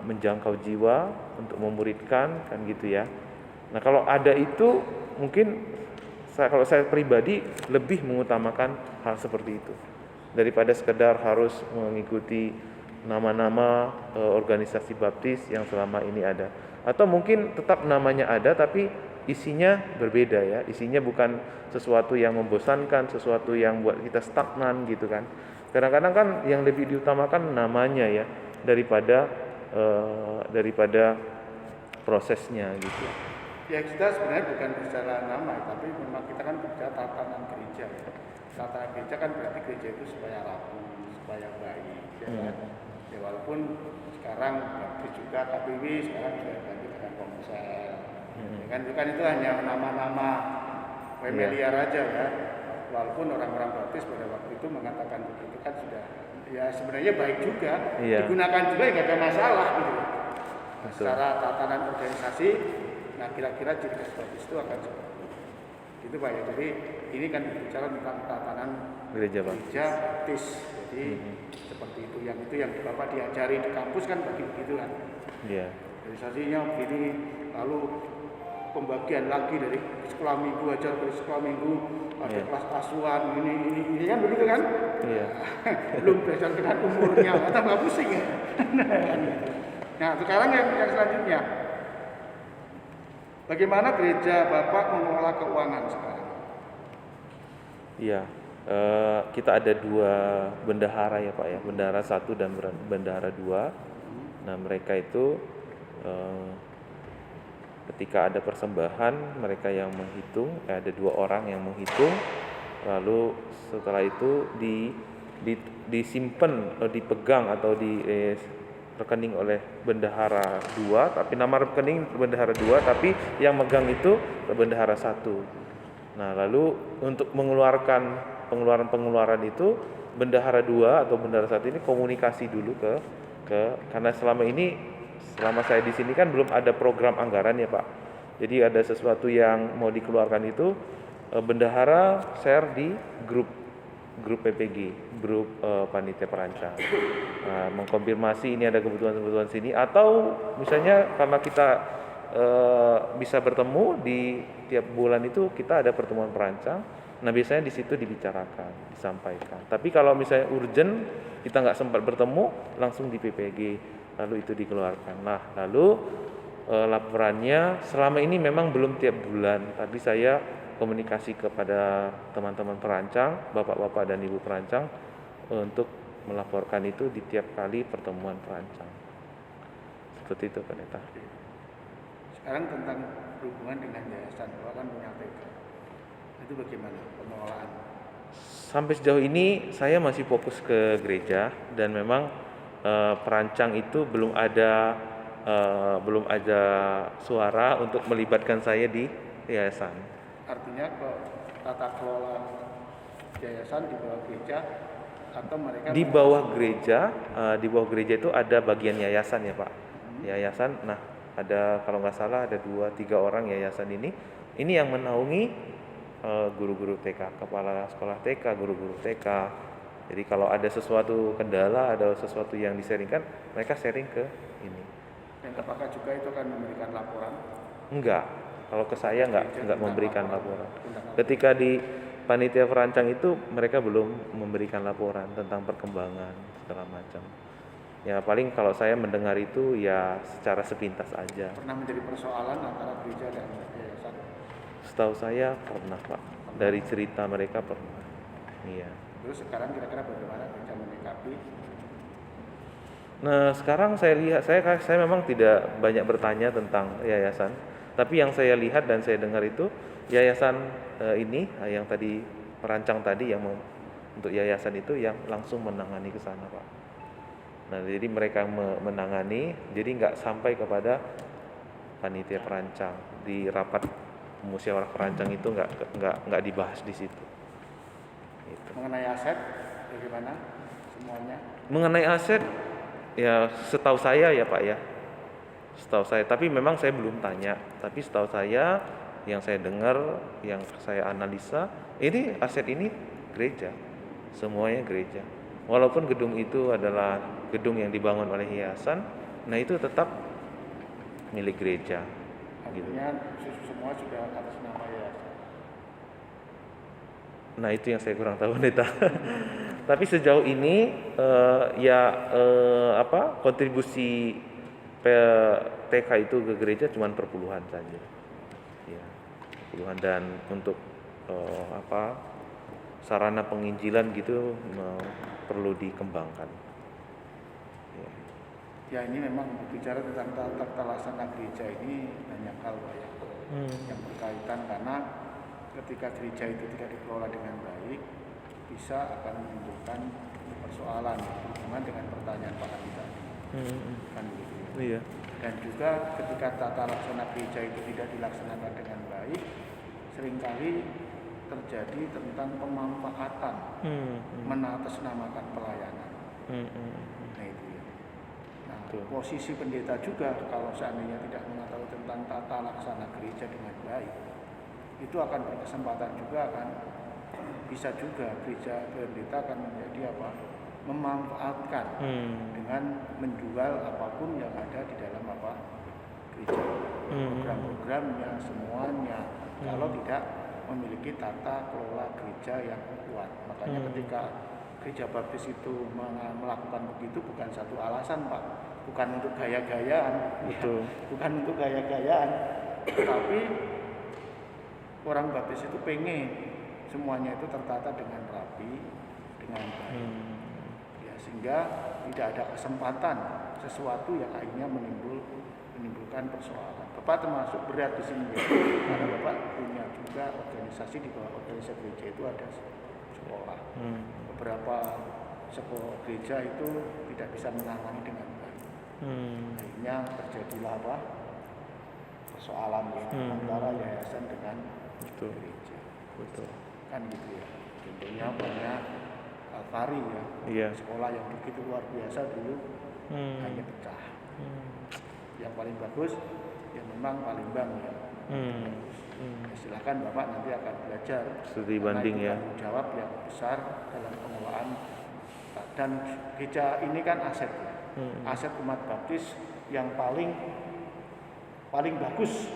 Speaker 2: menjangkau jiwa, untuk memuridkan kan gitu ya. Nah, kalau ada itu mungkin kalau saya pribadi lebih mengutamakan hal seperti itu daripada sekedar harus mengikuti nama-nama organisasi baptis yang selama ini ada, atau mungkin tetap namanya ada tapi isinya berbeda ya, isinya bukan sesuatu yang membosankan, sesuatu yang buat kita stagnan gitu kan. Kadang-kadang kan yang lebih diutamakan namanya ya daripada prosesnya gitu.
Speaker 4: Ya kita sebenarnya bukan bicara nama, tapi memang kita kan bicara tatanan gereja. Tatanan gereja kan berarti gereja itu supaya rapi, supaya baik. Ya, kan? Ya walaupun sekarang baptis juga KPW sekarang sudah ganti dengan Komsel. Ya kan itu hanya nama-nama familiar aja ya. Walaupun orang-orang baptis pada waktu itu mengatakan begitu kan sudah ya sebenarnya baik juga, digunakan juga nggak ada masalah gitu. Nah, secara tatanan organisasi, nah kira-kira ciri khas baptis itu akan seperti itu. Gitu Pak ya. Jadi ini kan berbicara tentang tatanan gereja baptis. Jadi seperti itu yang Bapak diajari di kampus kan begitu kan. Iya. Organisasinya begini, lalu pembagian lagi dari sekolah minggu ajar ke sekolah minggu, ada kelas asuhan ini kan begitu kan? Iya. Belum berdasarkan umurnya, tambah pusing ya. Nah sekarang yang selanjutnya, bagaimana gereja Bapak mengelola keuangan sekarang?
Speaker 2: Iya, kita ada 2 bendahara ya Pak ya, bendahara 1 dan bendahara 2. Nah mereka itu ketika ada persembahan mereka yang menghitung, ada 2 orang yang menghitung, lalu setelah itu disimpan atau dipegang atau di rekening oleh bendahara 2, tapi nama rekening bendahara 2, tapi yang megang itu bendahara 1. Nah, lalu untuk mengeluarkan pengeluaran itu bendahara 2 atau bendahara 1 ini komunikasi dulu ke karena selama saya di sini kan belum ada program anggaran ya Pak. Jadi ada sesuatu yang mau dikeluarkan itu bendahara share di grup PPG, grup panitia perancang. Nah, mengkonfirmasi ini ada kebutuhan sini, atau misalnya karena kita bisa bertemu di tiap bulan itu kita ada pertemuan perancang. Nah biasanya di situ dibicarakan, disampaikan. Tapi kalau misalnya urgent kita nggak sempat bertemu, langsung di PPG, lalu itu dikeluarkan. Nah lalu laporannya selama ini memang belum tiap bulan, tapi saya komunikasi kepada teman-teman perancang, bapak-bapak dan ibu perancang untuk melaporkan itu di tiap kali pertemuan perancang. Seperti itu Pendeta.
Speaker 4: Sekarang tentang berhubungan dengan yayasan, Bapak kan punya TK. Itu bagaimana pengelolaan?
Speaker 2: Sampai sejauh ini saya masih fokus ke gereja, dan memang perancang itu belum ada suara untuk melibatkan saya di yayasan.
Speaker 4: Artinya ke tata kelola yayasan di bawah gereja atau mereka
Speaker 2: Di bawah gereja, di bawah gereja itu ada bagian yayasan ya Pak. Yayasan, nah ada kalau nggak salah ada 2-3 orang yayasan ini yang menaungi guru-guru TK, kepala sekolah TK, guru-guru TK. Jadi kalau ada sesuatu kendala, ada sesuatu yang disaringkan, mereka sharing ke ini.
Speaker 4: Dan apakah juga itu akan memberikan laporan?
Speaker 2: Enggak, kalau ke saya enggak
Speaker 4: Tentang
Speaker 2: memberikan
Speaker 4: laporan.
Speaker 2: laporan. Ketika di panitia perancang itu mereka belum memberikan laporan tentang perkembangan segala macam. Ya paling kalau saya mendengar itu ya secara sepintas aja.
Speaker 4: Pernah menjadi persoalan antara gereja dan yayasan?
Speaker 2: Setahu saya pernah Pak, dari cerita mereka pernah. Iya.
Speaker 4: Terus sekarang kira-kira bagaimana gereja menyikapi?
Speaker 2: Nah sekarang saya lihat, saya memang tidak banyak bertanya tentang yayasan, tapi yang saya lihat dan saya dengar itu yayasan ini yang tadi perancang tadi yang untuk yayasan itu yang langsung menangani ke sana Pak. Nah jadi mereka menangani, jadi nggak sampai kepada panitia perancang. Di rapat musyawarah perancang itu nggak dibahas di situ. Gitu.
Speaker 4: Mengenai aset, bagaimana semuanya?
Speaker 2: Mengenai aset, ya setahu saya ya Pak ya, setahu saya. Tapi memang saya belum tanya. Tapi setahu saya, yang saya dengar, yang saya analisa, ini aset ini gereja, semuanya gereja. Walaupun gedung itu adalah gedung yang dibangun oleh yayasan, nah itu tetap milik gereja. Gitu.
Speaker 4: Artinya semua sudah atas nama yayasan.
Speaker 2: Nah itu yang saya kurang tahu Neta. Tapi sejauh ini kontribusi TK itu ke gereja cuma perpuluhan saja. Ya, perpuluhan dan untuk sarana penginjilan gitu perlu dikembangkan. Ya.
Speaker 4: Ya ini memang bicara tentang tata laksana gereja ini banyak hal Pak ya. Yang berkaitan karena ketika gereja itu tidak dikelola dengan baik bisa akan menimbulkan persoalan berhubungan dengan pertanyaan Pak Andi tadi. Kan begitu ya.
Speaker 2: Iya.
Speaker 4: Dan juga ketika tata laksana gereja itu tidak dilaksanakan dengan baik, seringkali terjadi tentang pemanfaatan menatasnamakan pelayanan. Nah itu ya. Nah, posisi pendeta juga kalau seandainya tidak mengetahui tentang tata laksana gereja dengan baik, itu akan berkesempatan juga akan bisa juga gereja pendeta akan menjadi memanfaatkan dengan menjual apapun yang ada di dalam gereja, program-programnya semuanya kalau tidak memiliki tata kelola gereja yang kuat. Makanya ketika gereja baptis itu melakukan begitu bukan satu alasan Pak, bukan untuk gaya-gayaan, bukan untuk gaya-gayaan, tapi orang baptis itu pengen semuanya itu tertata dengan rapi, dengan baik. Ya, sehingga tidak ada kesempatan sesuatu yang akhirnya menimbulkan persoalan. Bapak termasuk berat di sini ya, karena Bapak punya juga organisasi di bawah organisasi gereja itu ada sekolah. Beberapa sekolah gereja itu tidak bisa menangani dengan baik. Akhirnya terjadilah persoalan ya antara yayasan dengan gereja.
Speaker 2: Betul.
Speaker 4: Kan gitu ya. Contohnya banyak Alfari ya, sekolah yang begitu luar biasa dulu hanya pecah. Yang paling bagus yang memang Palembang ya. Ya silakan Bapak nanti akan belajar
Speaker 2: studi banding ya.
Speaker 4: Tanggung jawab yang besar dalam pengelolaan dan gereja ini kan aset ya. Aset umat baptis yang paling bagus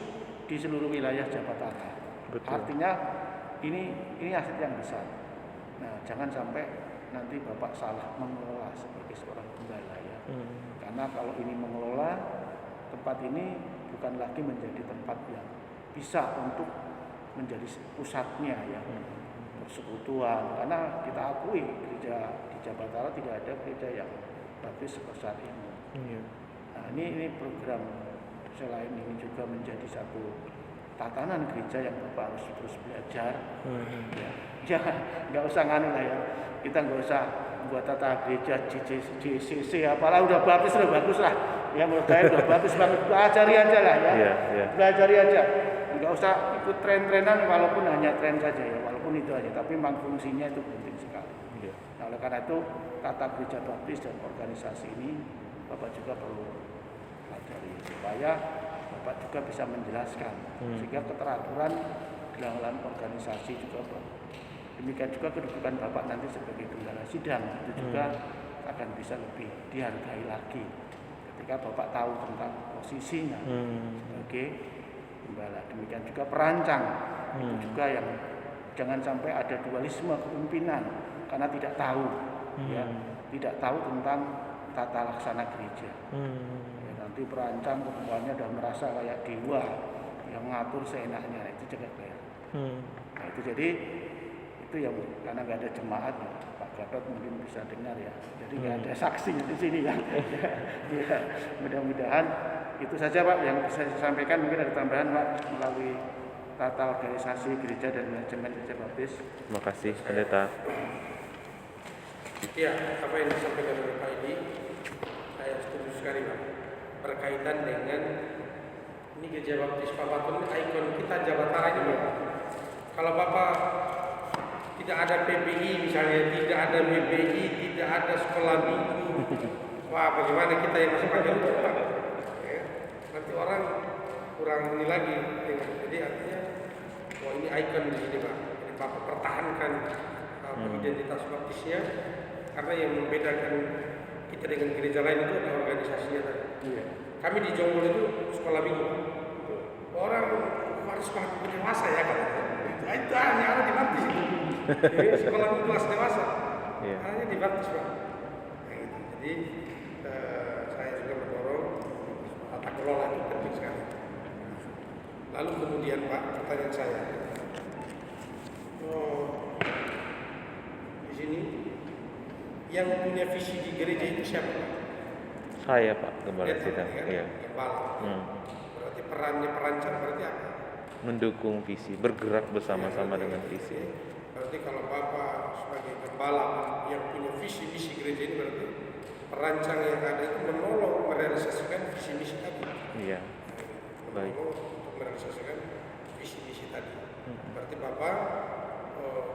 Speaker 4: di seluruh wilayah Jawa Tengah. Artinya ini aset yang besar. Nah, jangan sampai nanti Bapak salah mengelola sebagai seorang gembala ya. Karena kalau ini mengelola tempat ini bukan lagi menjadi tempat yang bisa untuk menjadi pusatnya ya persekutuan. Karena kita akui gereja di Jawa Barat tidak ada gereja yang baptis sebesar ini. Nah, ini program selain ini juga menjadi satu tatanan gereja yang Bapak harus terus belajar. Ya, nggak usah nganu lah ya. Kita nggak usah buat tata gereja JCC apalah udah baptis udah bagus lah. Ya menurut saya udah bagus banget. Pelajari aja lah ya. Pelajari aja. Nggak usah ikut tren-trenan walaupun hanya tren saja ya. Walaupun pun itu aja, tapi memang fungsinya itu penting sekali.
Speaker 2: Iya.
Speaker 4: Nah, oleh karena itu tata gereja baptis dan organisasi ini Bapak juga perlu pelajari supaya Bapak juga bisa menjelaskan sehingga keteraturan dalam organisasi juga demikian juga kedudukan Bapak nanti sebagai bendahara sidang itu juga akan bisa lebih dihargai lagi ketika Bapak tahu tentang posisinya sebagai gembala. Demikian juga perancang itu juga yang jangan sampai ada dualisme kepemimpinan karena tidak tahu ya, tidak tahu tentang tata laksana gereja. Ya, nanti perancang perempuannya udah merasa kayak dewa yang ngatur seenaknya, itu juga kayak. Nah, itu jadi itu yang karena nggak ada jemaat ya, Pak Gatot mungkin bisa dengar ya. Jadi nggak ada saksi di sini ya. Ya, mudah-mudahan itu saja Pak yang bisa saya sampaikan. Mungkin ada tambahan Pak melalui tata organisasi gereja dan manajemen gereja baptis.
Speaker 2: Terima kasih Pendeta.
Speaker 5: Ya, apa yang disampaikan oleh Pak Edi, saya setuju sekali Pak. Berkaitan dengan ini gereja baptis Pak Batul ini ikon kita Jawa Barat ini Pak. Kalau Bapak tidak ada PPI misalnya, tidak ada BPI, tidak ada sekolah minggu, wah bagaimana kita yang masih pakai itu Pak? Ya, nanti orang kurang ini lagi. Jadi artinya, wah ini ikon di sini Pak. Jadi Bapak pertahankan identitas baptisnya, karena yang membedakan kita dengan gereja lain itu adalah organisasinya tadi.
Speaker 4: Iya.
Speaker 5: Kami di Jonggol itu sekolah minggu. Orang harus sekolah minggu dewasa ya kan? Itu hanya ada di baptis itu. Jadi sekolah minggu kelas dewasa.
Speaker 2: Iya.
Speaker 5: Hanya di baptis Pak. Nah, gitu. Jadi saya juga mendorong tata kelola itu penting sekali. Lalu kemudian Pak, pertanyaan saya. Di sini yang punya visi di gereja itu siapa?
Speaker 2: Saya Pak Gembala Sidang.
Speaker 5: Kan?
Speaker 2: Iya.
Speaker 5: Gembala. Berarti perannya perancang berarti apa?
Speaker 2: Mendukung visi, bergerak bersama-sama dengan visi.
Speaker 5: Berarti kalau Bapak sebagai gembala yang punya visi misi gereja ini berarti perancang yang ada itu menolong merealisasikan visi misi tadi.
Speaker 2: Iya. Baik.
Speaker 5: Menolong untuk merealisasikan visi misi tadi. Berarti Bapak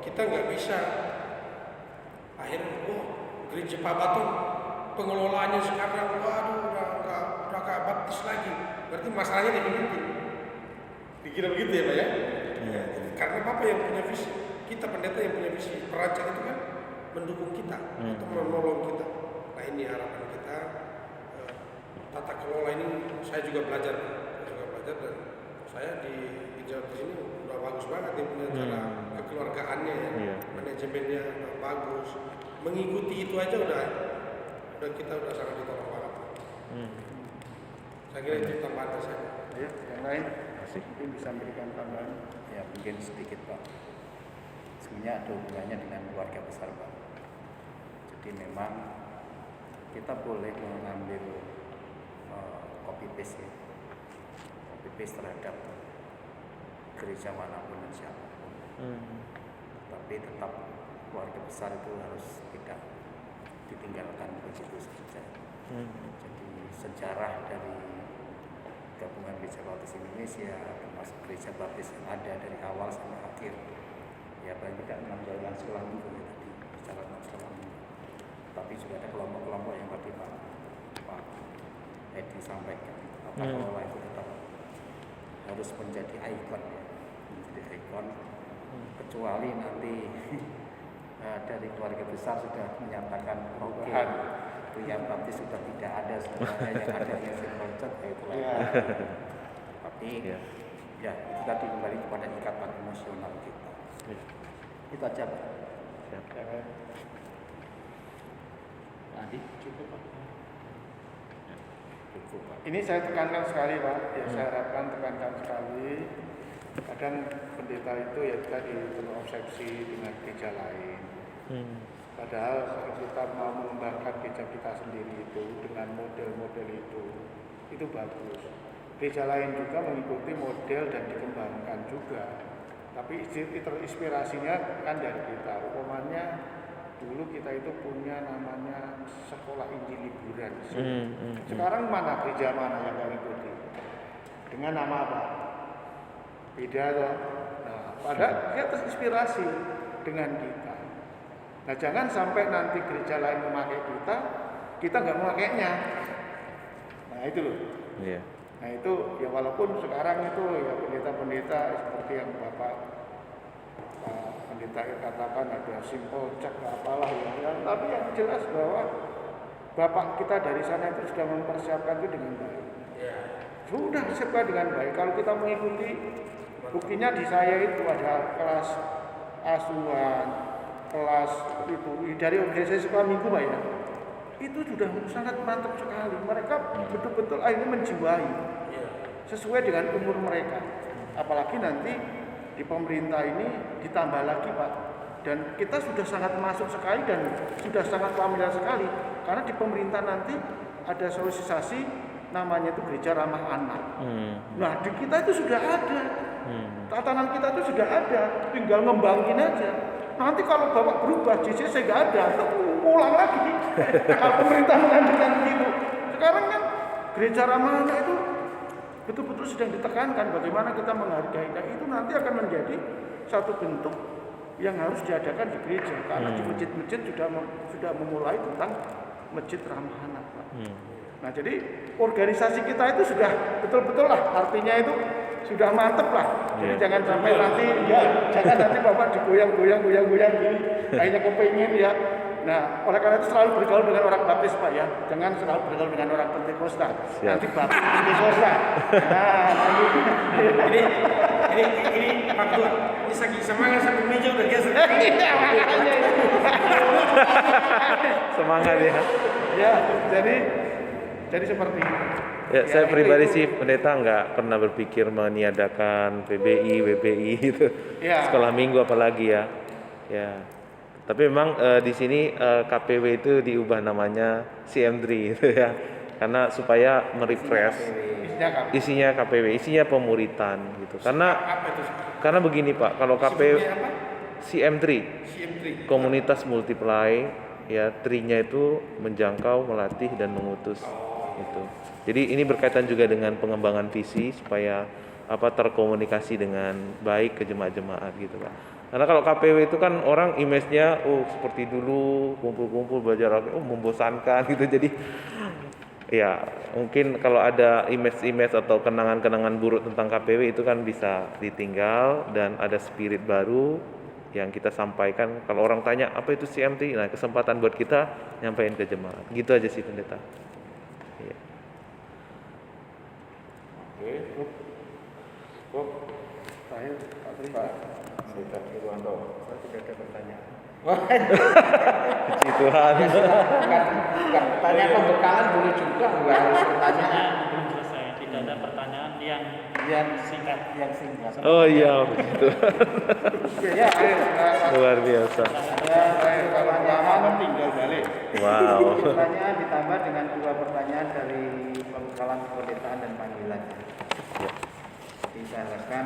Speaker 5: kita nggak bisa akhirnya gereja Pak Batu pengelolaannya sekarang waduh udah nggak baptis lagi. Berarti masalahnya di pemimpin. Dikira begitu ya Pak ya? Iya. Karena Bapak yang punya visi, kita pendeta yang punya visi, perancang itu kan mendukung kita, atau menolong kita. Nah ini harapan kita, tata kelola ini saya juga belajar dan saya di Jawa Timur ini udah bagus banget dia punya cara kekeluargaannya ya, manajemennya udah bagus, mengikuti itu aja udah kita udah sangat ditolong banget. Saya kira itu tambahan saya.
Speaker 4: Ya, yang lain mungkin bisa memberikan tambahan.
Speaker 3: Ya mungkin sedikit Pak. Sebenarnya ada hubungannya dengan keluarga besar Pak. Jadi memang kita boleh mengambil copy paste ya. Copy paste terhadap gereja manapun dan siapapun. Tapi tetap keluarga besar itu harus tidak ditinggalkan begitu saja. Jadi sejarah dari gabungan gereja baptis Indonesia termasuk gereja baptis yang ada dari awal sampai akhir ya paling tidak menjalankan sekolah minggu ya tadi bicara tentang sekolah minggu, tapi juga ada kelompok-kelompok yang tadi Pak Edi sampaikan tata kelola itu tetap harus menjadi ikon ya, menjadi ikon kecuali nanti dari keluarga besar sudah menyatakan oke itu yang baptis sudah tidak ada sebenarnya yang ada yang sinkroncet itu tapi ya itu tadi kembali kepada ikatan emosional kita. Itu aja Pak.
Speaker 2: Siap.
Speaker 3: Andi cukup Pak. Cukup Pak.
Speaker 4: Ini saya tekankan sekali Pak, ya saya harapkan tekankan sekali. Kadang pendeta itu ya tadi terobsesi dengan gereja lain. Padahal kalau kita mau mengembangkan gereja kita sendiri itu dengan model-model itu bagus. Gereja lain juga mengikuti model dan dikembangkan juga. Tapi terinspirasinya kan dari kita. Umpamanya dulu kita itu punya namanya sekolah Injil liburan. Sekarang mana gereja mana yang kami ikuti? Dengan nama apa? Beda loh. Nah, Padahal dia terinspirasi dengan kita. Nah, jangan sampai nanti gereja lain memakai kita nggak memakainya. Nah, itu loh.
Speaker 2: Iya.
Speaker 4: Nah, itu ya walaupun sekarang itu ya pendeta-pendeta seperti yang Bapak pendeta katakan ada simple cek apalah ya, tapi yang jelas bahwa Bapak kita dari sana itu sudah mempersiapkan itu dengan baik. Sudah siapkan dengan baik. Kalau kita mengikuti, buktinya di saya itu ada kelas asuhan, kelas itu dari organisasi sekolah minggu Pak ya. Itu sudah sangat mantap sekali. Mereka betul-betul akhirnya menjiwai sesuai dengan umur mereka. Apalagi nanti di pemerintah ini ditambah lagi Pak. Dan kita sudah sangat masuk sekali dan sudah sangat familiar sekali. Karena di pemerintah nanti ada sosialisasi namanya itu gereja ramah anak. Nah di kita itu sudah ada. Tatanan kita itu sudah ada. Tinggal ngembangin aja. Nanti kalau Bapak berubah, JCC nggak ada, ulang lagi. Kalau pemerintah menganjurkan begitu. Sekarang kan gereja ramah anak itu betul-betul sedang ditekankan bagaimana kita menghargai. Nah itu nanti akan menjadi satu bentuk yang harus diadakan di gereja. Karena di masjid-masjid sudah memulai tentang masjid ramah anak. Nah jadi organisasi kita itu sudah betul-betul lah, artinya itu sudah mantep lah. Jadi jangan sampai nanti jangan nanti Bapak digoyang gini. Kayaknya kepengen ya. Nah, oleh karena itu selalu bergaul dengan orang baptis Pak ya. Jangan selalu bergaul dengan orang Pentakosta. Nanti baptis Pentakosta. Nah,
Speaker 5: ini Pak Tua. Ini saking semangat sampai meja udah geser.
Speaker 2: Semangat ya.
Speaker 4: Ya, jadi seperti itu.
Speaker 2: Ya, saya pribadi sih pendeta nggak pernah berpikir meniadakan PBI, WBI itu.
Speaker 4: Ya.
Speaker 2: Sekolah minggu apalagi ya. Ya. Tapi memang di sini KPW itu diubah namanya CM3 gitu ya. Karena supaya merefresh isinya KPW, isinya pemuritan gitu. Karena begini Pak, kalau KPW CM3 komunitas multiply ya, tri-nya itu menjangkau, melatih dan mengutus gitu. Jadi ini berkaitan juga dengan pengembangan visi supaya terkomunikasi dengan baik ke jemaat-jemaat gitu Pak. Karena kalau KPW itu kan orang image-nya seperti dulu kumpul-kumpul belajar membosankan gitu. Jadi ya mungkin kalau ada image-image atau kenangan-kenangan buruk tentang KPW itu kan bisa ditinggal dan ada spirit baru yang kita sampaikan. Kalau orang tanya apa itu CMT, nah kesempatan buat kita nyampaikan ke jemaat. Gitu aja sih pendeta. Iya.
Speaker 4: Oke, Bob, saya Pak Tri.
Speaker 3: Sudah Irwanto, saya tidak ada pertanyaan.
Speaker 2: Puji Tuhan.
Speaker 3: Bukan pertanyaan pembekalan boleh juga, nggak harus pertanyaan.
Speaker 1: Belum selesai. Tidak ada pertanyaan yang singkat.
Speaker 2: Oh iya, begitu.
Speaker 4: Ya,
Speaker 2: Luar biasa.
Speaker 4: saya kalau pengalaman tinggal balik.
Speaker 2: Wow.
Speaker 3: Pertanyaan ditambah dengan 2 pertanyaan dari pembekalan kependetaan dan panggilan. Jadi saya harapkan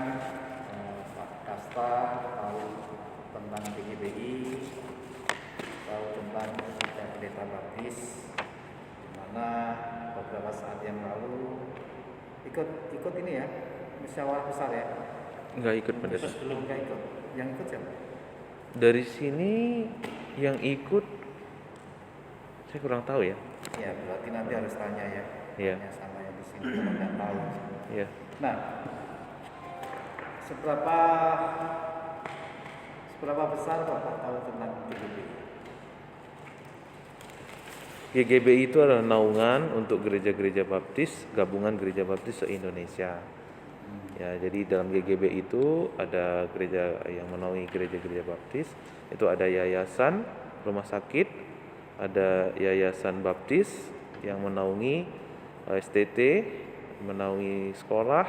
Speaker 3: Pak Kasta tahu tentang PGBI, tahu tentang pendeta baptis, di mana beberapa saat yang lalu ikut ini ya, musyawarah besar ya.
Speaker 2: Enggak ikut pendeta.
Speaker 3: Enggak ikut. Yang ikut siapa?
Speaker 2: Dari sini yang ikut saya kurang tahu ya.
Speaker 3: Ya, berarti nanti harus tanya ya.
Speaker 2: Iya.
Speaker 3: Tanya sama yang di sini kalau nggak tahu.
Speaker 2: Iya.
Speaker 3: Nah, seberapa besar Bapak tahu tentang GGBI?
Speaker 2: GGBI itu adalah naungan untuk gereja-gereja baptis, gabungan gereja baptis se-Indonesia. Ya, jadi dalam GGBI itu ada gereja yang menaungi gereja-gereja baptis, itu ada yayasan, rumah sakit, ada yayasan baptis yang menaungi STT, menaungi sekolah,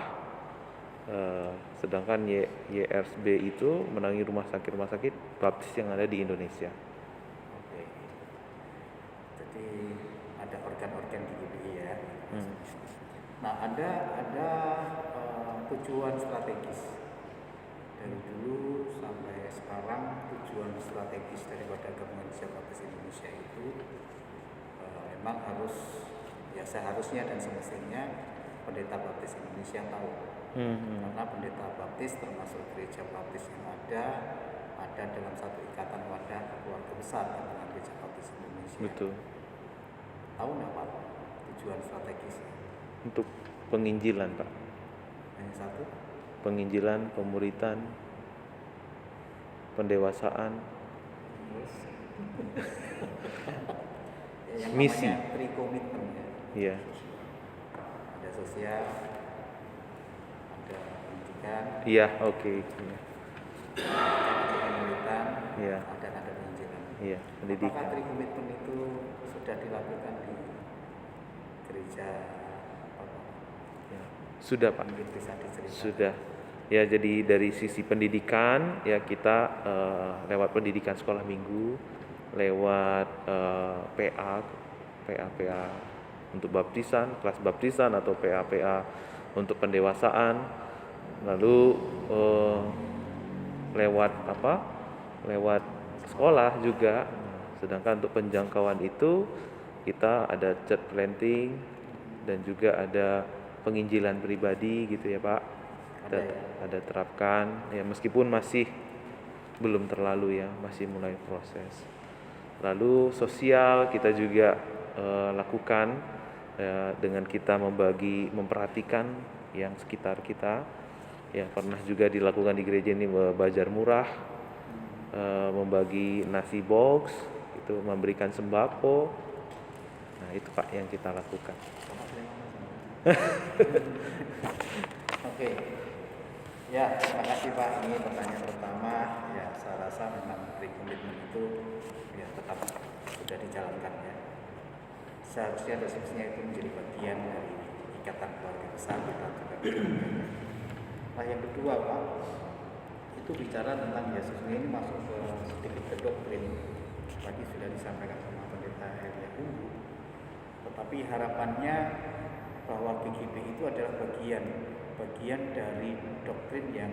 Speaker 2: sedangkan YRSB itu menaungi rumah sakit baptis yang ada di Indonesia.
Speaker 3: Oke. Jadi ada organ-organ GGBI ya. Nah, ada tujuan strategis dari dulu sampai sekarang. Tujuan strategis daripada gabungan gereja baptis Indonesia itu memang harus ya seharusnya dan semestinya pendeta baptis Indonesia tahu. Karena pendeta baptis termasuk gereja baptis yang ada dalam satu ikatan wadah keluarga besar dengan gereja baptis Indonesia.
Speaker 2: Betul.
Speaker 3: Tahu nggak Pak tujuan strategis?
Speaker 2: Untuk penginjilan, Pak.
Speaker 3: Hanya satu.
Speaker 2: Penginjilan, pemuritan, pendewasaan,
Speaker 3: Yang
Speaker 2: misi.
Speaker 3: namanya tri-commitment ya.
Speaker 2: Iya.
Speaker 3: Ada sosial, ada pendidikan,
Speaker 2: Iya, oke. Iya.
Speaker 3: ada pemuritan,
Speaker 2: Iya.
Speaker 3: ada penginjilan.
Speaker 2: Iya,
Speaker 3: Apakah
Speaker 2: pendidikan.
Speaker 3: tri-commitment itu sudah dilakukan di gereja apa?
Speaker 2: Ya. Sudah, Pak.
Speaker 3: Mungkin bisa diceritakan.
Speaker 2: Sudah. Ya, jadi dari sisi pendidikan ya kita lewat pendidikan sekolah minggu, lewat PA untuk baptisan, kelas baptisan atau PA untuk pendewasaan, lalu lewat lewat sekolah juga. Sedangkan untuk penjangkauan itu kita ada church planting dan juga ada penginjilan pribadi gitu ya Pak. Ada terapkan ya, meskipun masih belum terlalu ya, masih mulai proses. Lalu sosial kita juga lakukan dengan kita memperhatikan yang sekitar kita ya. Pernah juga dilakukan di gereja ini bazar murah, membagi nasi box itu, memberikan sembako. Nah itu Pak yang kita lakukan.
Speaker 3: Oke. Ya, terima kasih Pak. Ini pertanyaan pertama. Ya, saya rasa memang pre-commitment itu ya tetap sudah dijalankan ya. Seharusnya resepsinya itu menjadi bagian dari ikatan keluarga besar kita juga. Nah, yang kedua Pak, itu bicara tentang ya sesungguhnya ini masuk ke sedikit ke doktrin. Tadi sudah disampaikan sama pendeta Elia Ungu. Tetapi harapannya bahwa GGB itu adalah bagian dari doktrin yang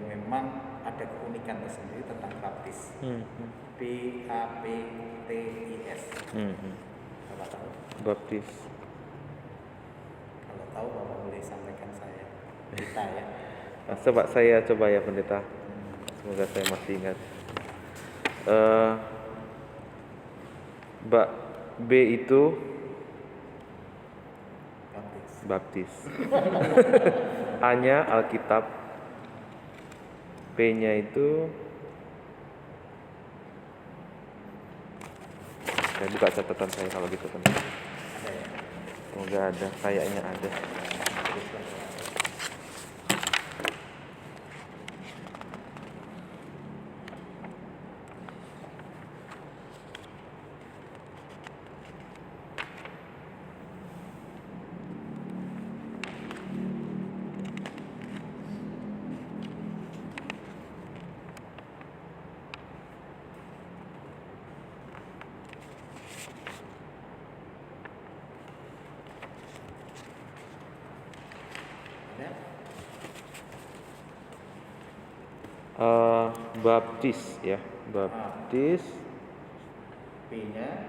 Speaker 3: memang ada keunikan tersendiri tentang baptis. BAPTIS. Bapak tahu?
Speaker 2: Baptis.
Speaker 3: Kalau tahu Bapak boleh sampaikan saya. Kita ya.
Speaker 2: Nah, saya coba ya pendeta. Semoga saya masih ingat. B itu baptis. A-nya Alkitab. P-nya itu saya buka catatan saya kalau gitu pendeta.
Speaker 3: Ada ya?
Speaker 2: Semoga ada, kayaknya ada. Baptis ya, baptis.
Speaker 3: B-nya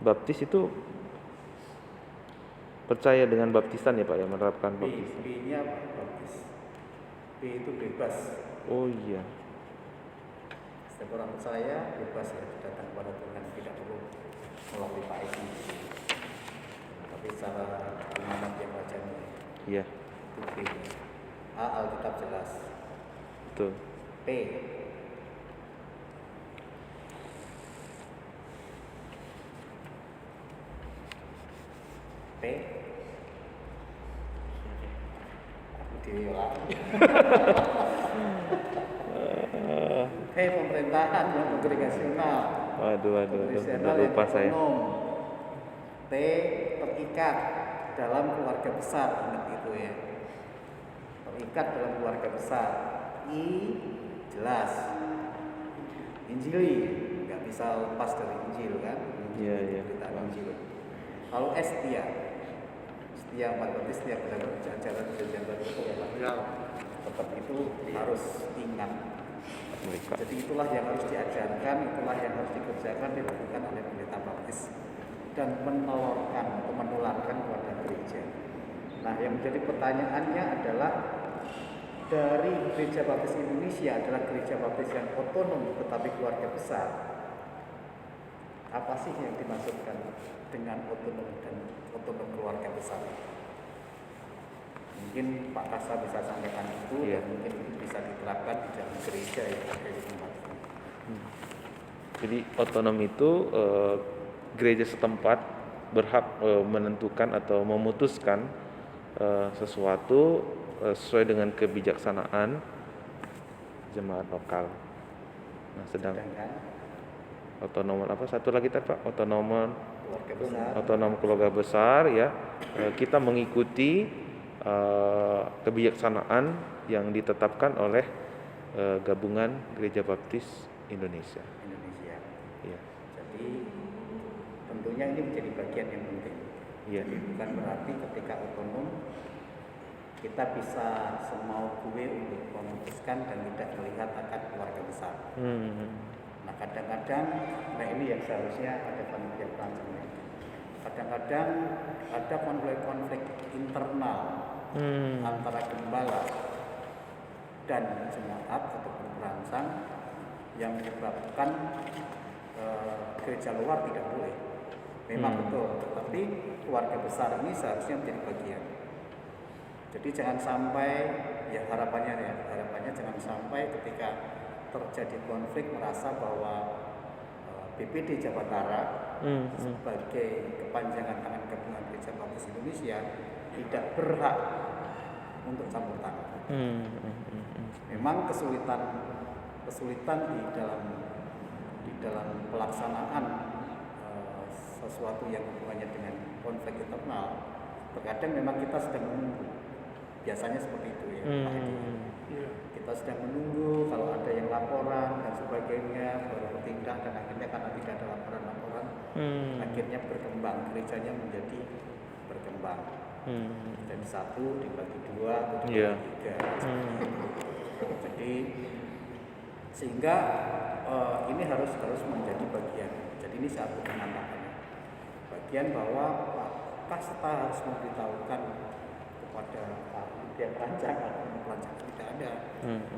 Speaker 2: baptis itu percaya dengan baptisan ya Pak ya, menerapkan baptisan.
Speaker 3: B-nya baptis. B itu bebas.
Speaker 2: Oh iya.
Speaker 3: Setiap orang percaya bebas ya datang kepada Tuhan, tidak perlu melalui Pak Eki. Tapi secara iman yang wajahnya.
Speaker 2: Iya.
Speaker 3: Itu B. A Alkitab jelas.
Speaker 2: Betul.
Speaker 3: P aku diolah. P pemerintahan yang kongregasional.
Speaker 2: Waduh,
Speaker 3: Kongregasional
Speaker 2: udah
Speaker 3: yang
Speaker 2: lupa saya.
Speaker 3: otonom. T terikat dalam keluarga besar, ingat itu ya. Terikat dalam keluarga besar. I jelas. Injili nggak bisa lepas dari Injil kan?
Speaker 2: Iya, iya.
Speaker 3: Berita Injil. Kalau S setia umat berarti setiap berjalan perjanjian baru itu ya Pak.
Speaker 4: Ya.
Speaker 3: Tetap itu harus ingat
Speaker 2: mereka.
Speaker 3: Jadi itulah yang harus diajarkan, itulah yang harus dikerjakan, dilakukan oleh pendeta baptis dan menularkan kepada gereja. Nah, yang menjadi pertanyaannya adalah dari Gereja Baptis Indonesia adalah gereja baptis yang otonom tetapi keluarga besar. Apa sih yang dimaksudkan dengan otonom dan otonom keluarga besar? Mungkin Pak Kasa bisa sampaikan itu, dan mungkin itu bisa diterapkan di dalam gereja yang ada di tempat ini.
Speaker 2: Jadi otonom itu gereja setempat berhak menentukan atau memutuskan sesuatu sesuai dengan kebijaksanaan jemaat lokal. Nah, sedangkan otonom apa satu lagi tadi Pak? Otonom keluarga besar ya. Kita mengikuti kebijaksanaan yang ditetapkan oleh Gabungan Gereja Baptis Indonesia. Ya.
Speaker 3: Jadi tentunya ini menjadi bagian yang penting.
Speaker 2: Ya.
Speaker 3: Jadi bukan berarti ketika otonom kita bisa semau gue untuk memutuskan dan tidak melihat akan keluarga besar. Nah kadang-kadang, nah ini yang seharusnya ada panitia pelaksana. Kadang-kadang ada konflik-konflik internal antara gembala dan jemaat atau perangsang yang menyebabkan gereja luar tidak boleh. Memang betul, tetapi keluarga besar ini seharusnya menjadi bagian. Jadi jangan sampai, ya harapannya jangan sampai ketika terjadi konflik merasa bahwa BPD Jawa Barat sebagai kepanjangan tangan Gabungan Gereja Baptis Indonesia tidak berhak untuk campur tangan. Memang kesulitan di dalam pelaksanaan sesuatu yang hubungannya dengan konflik internal. Terkadang memang kita sedang menunggu. Biasanya seperti itu ya, Pak Edi. Kita sedang menunggu kalau ada yang laporan dan sebagainya, baru bertindak, dan akhirnya karena tidak ada laporan-laporan, akhirnya berkembang, gerejanya menjadi berkembang. Jadi satu dibagi dua, dibagi tiga. Jadi sehingga ini harus menjadi bagian. Jadi ini satu penantangannya. Bagian bahwa Pak Kasta harus memberitahukan kepada Pak Dirjen Perancang atau perancang tidak ada.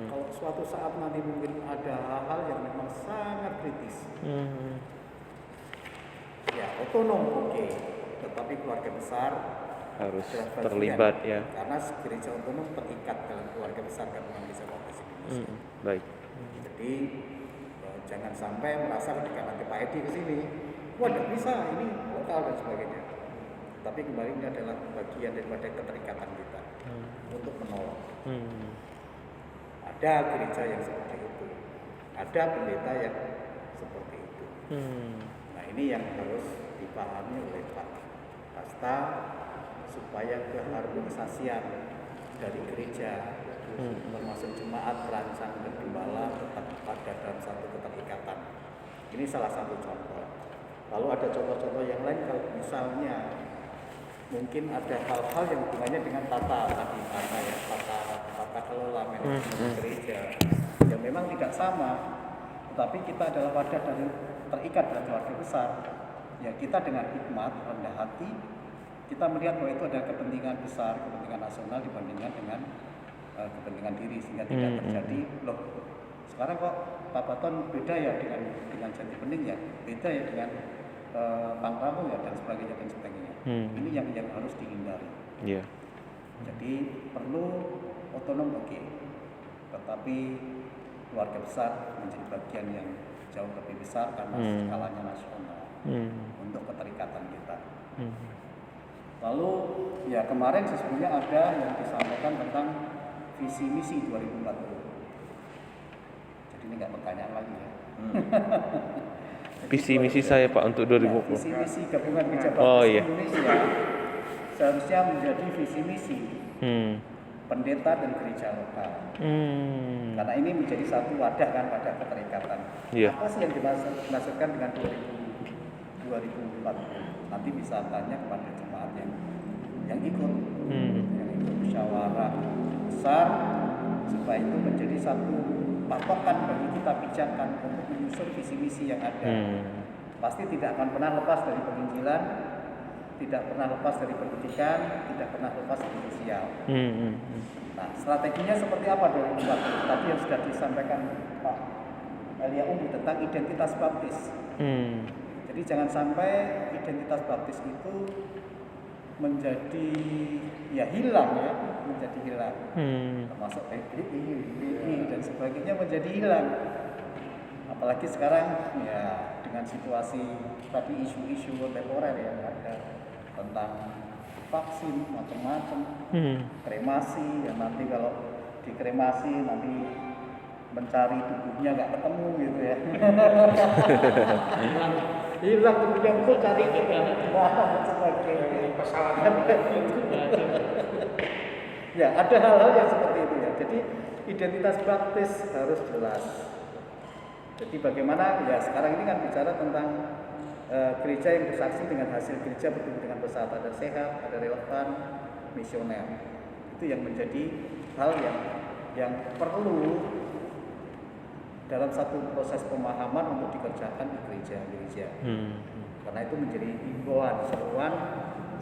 Speaker 3: Kalau suatu saat nanti mungkin ada hal-hal yang memang sangat kritis, ya otonom oke, tetapi keluarga besar
Speaker 2: harus terlibat ya.
Speaker 3: Karena gereja otonom terikat dalam keluarga besar Gabungan Gereja Baptis Indonesia.
Speaker 2: Baik.
Speaker 3: Jadi jangan sampai merasa ketika nanti Pak Edi kesini, wah tidak bisa, ini lokal dan sebagainya. Tapi kembali ini adalah bagian daripada keterikatan kita untuk menolong. Ada gereja yang seperti itu, ada pendeta yang seperti itu. Nah ini yang harus dipahami oleh Pak Kasta supaya keharmonisasian dari gereja, termasuk jemaat, perancang dan gembala tetap ada dalam satu keterikatan. Ini salah satu contoh. Lalu ada contoh-contoh yang lain kalau misalnya mungkin ada hal-hal yang hubungannya dengan tata kelola manajemen gereja yang memang tidak sama, tetapi kita adalah wadah dari terikat dalam keluarga besar. Ya kita dengan hikmat, rendah hati, kita melihat bahwa itu adalah kepentingan besar, kepentingan nasional dibandingkan dengan kepentingan diri, sehingga tidak terjadi loh. Sekarang kok Pak Baton beda ya dengan Jati Bening ya, beda ya dengan Pangrango ya dan sebagainya. Ini yang harus dihindari. Jadi perlu otonom oke, tetapi keluarga besar menjadi bagian yang jauh lebih besar karena skalanya nasional untuk keterikatan kita. Lalu ya kemarin sesungguhnya ada yang disampaikan tentang visi misi 2040. Jadi ini nggak pertanyaan lagi ya.
Speaker 2: Visi misi saya Pak untuk 2020.
Speaker 3: Visi misi Gabungan Gereja Baptis Indonesia seharusnya menjadi visi misi pendeta dan gereja lokal. Karena ini menjadi satu wadah kan pada keterikatan. Apa sih yang dimaksudkan dengan 2040? Nanti bisa tanya kepada jemaat yang ikut, yang ikut musyawarah besar supaya itu menjadi satu patokan bagi kita pijakan untuk menyusun visi misi yang ada. Pasti tidak akan pernah lepas dari penginjilan, tidak pernah lepas dari pendidikan, tidak pernah lepas dari sosial. Nah, strateginya seperti apa 2040? Tadi yang sudah disampaikan Pak Elia Umbi tentang identitas baptis. Jadi jangan sampai identitas baptis itu menjadi hilang ya, menjadi hilang. Termasuk PGRI dan sebagainya menjadi hilang. Apalagi sekarang ya dengan situasi tadi isu-isu kontemporer yang ada tentang vaksin macam-macam, kremasi yang nanti kalau dikremasi nanti mencari tubuhnya nggak ketemu gitu ya. Hilang tubuhnya betul cari dan sebagainya. Ya ada hal-hal yang seperti itu ya. Jadi identitas baptis harus jelas. Jadi bagaimana ya sekarang ini kan bicara tentang gereja yang bersaksi dengan hasil gereja bertumbuh dengan pesat, ada sehat, ada relevan, misioner. Itu yang menjadi hal yang perlu dalam satu proses pemahaman untuk dikerjakan di gereja-gereja. Karena itu menjadi himbauan, seruan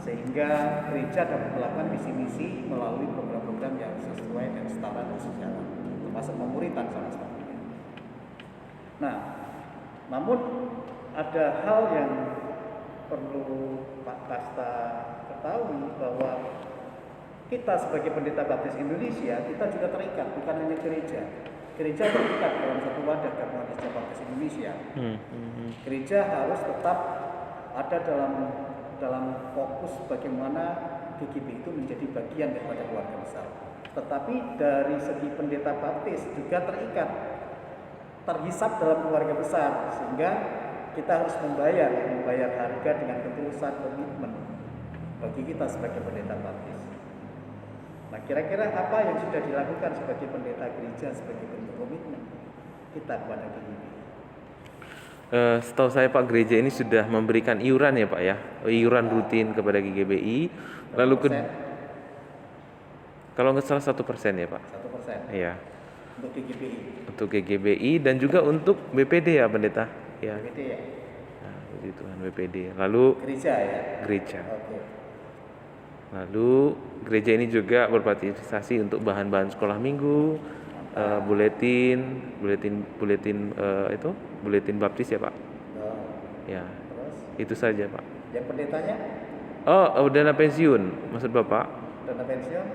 Speaker 3: sehingga gereja dapat melakukan misi-misi melalui program-program yang sesuai dan setara dan sejalan, termasuk memuritan sama satunya. Nah, namun ada hal yang perlu Pak Kasta ketahui bahwa kita sebagai pendeta baptis Indonesia, kita juga terikat, bukan hanya gereja. Gereja terikat dalam satu wadah gabungan Gereja Baptis Indonesia. Gereja harus tetap ada dalam fokus bagaimana GGB itu menjadi bagian daripada keluarga besar. Tetapi dari segi pendeta baptis juga terikat, terhisap dalam keluarga besar, sehingga kita harus membayar harga dengan ketulusan komitmen bagi kita sebagai pendeta baptis. Nah, kira-kira apa yang sudah dilakukan sebagai pendeta gereja sebagai bentuk komitmen kita kepada GGB?
Speaker 2: Setahu saya Pak, gereja ini sudah memberikan iuran ya Pak ya, iuran rutin kepada GGBI. Lalu kalau nggak salah 1% ya Pak.
Speaker 3: 1%.
Speaker 2: Iya.
Speaker 3: Untuk GGBI.
Speaker 2: Untuk GGBI dan juga untuk BPD ya pendeta. Ya.
Speaker 3: BPD ya.
Speaker 2: Nah, puji Tuhan BPD. Lalu
Speaker 3: Gereja ya.
Speaker 2: Gereja.
Speaker 3: Oke.
Speaker 2: Lalu gereja ini juga berpartisipasi untuk bahan-bahan sekolah minggu, buletin baptis ya Pak. Ya.
Speaker 3: Terus
Speaker 2: Itu saja Pak.
Speaker 3: yang pendetanya
Speaker 2: Dana pensiun maksud Bapak?
Speaker 3: dana pensiun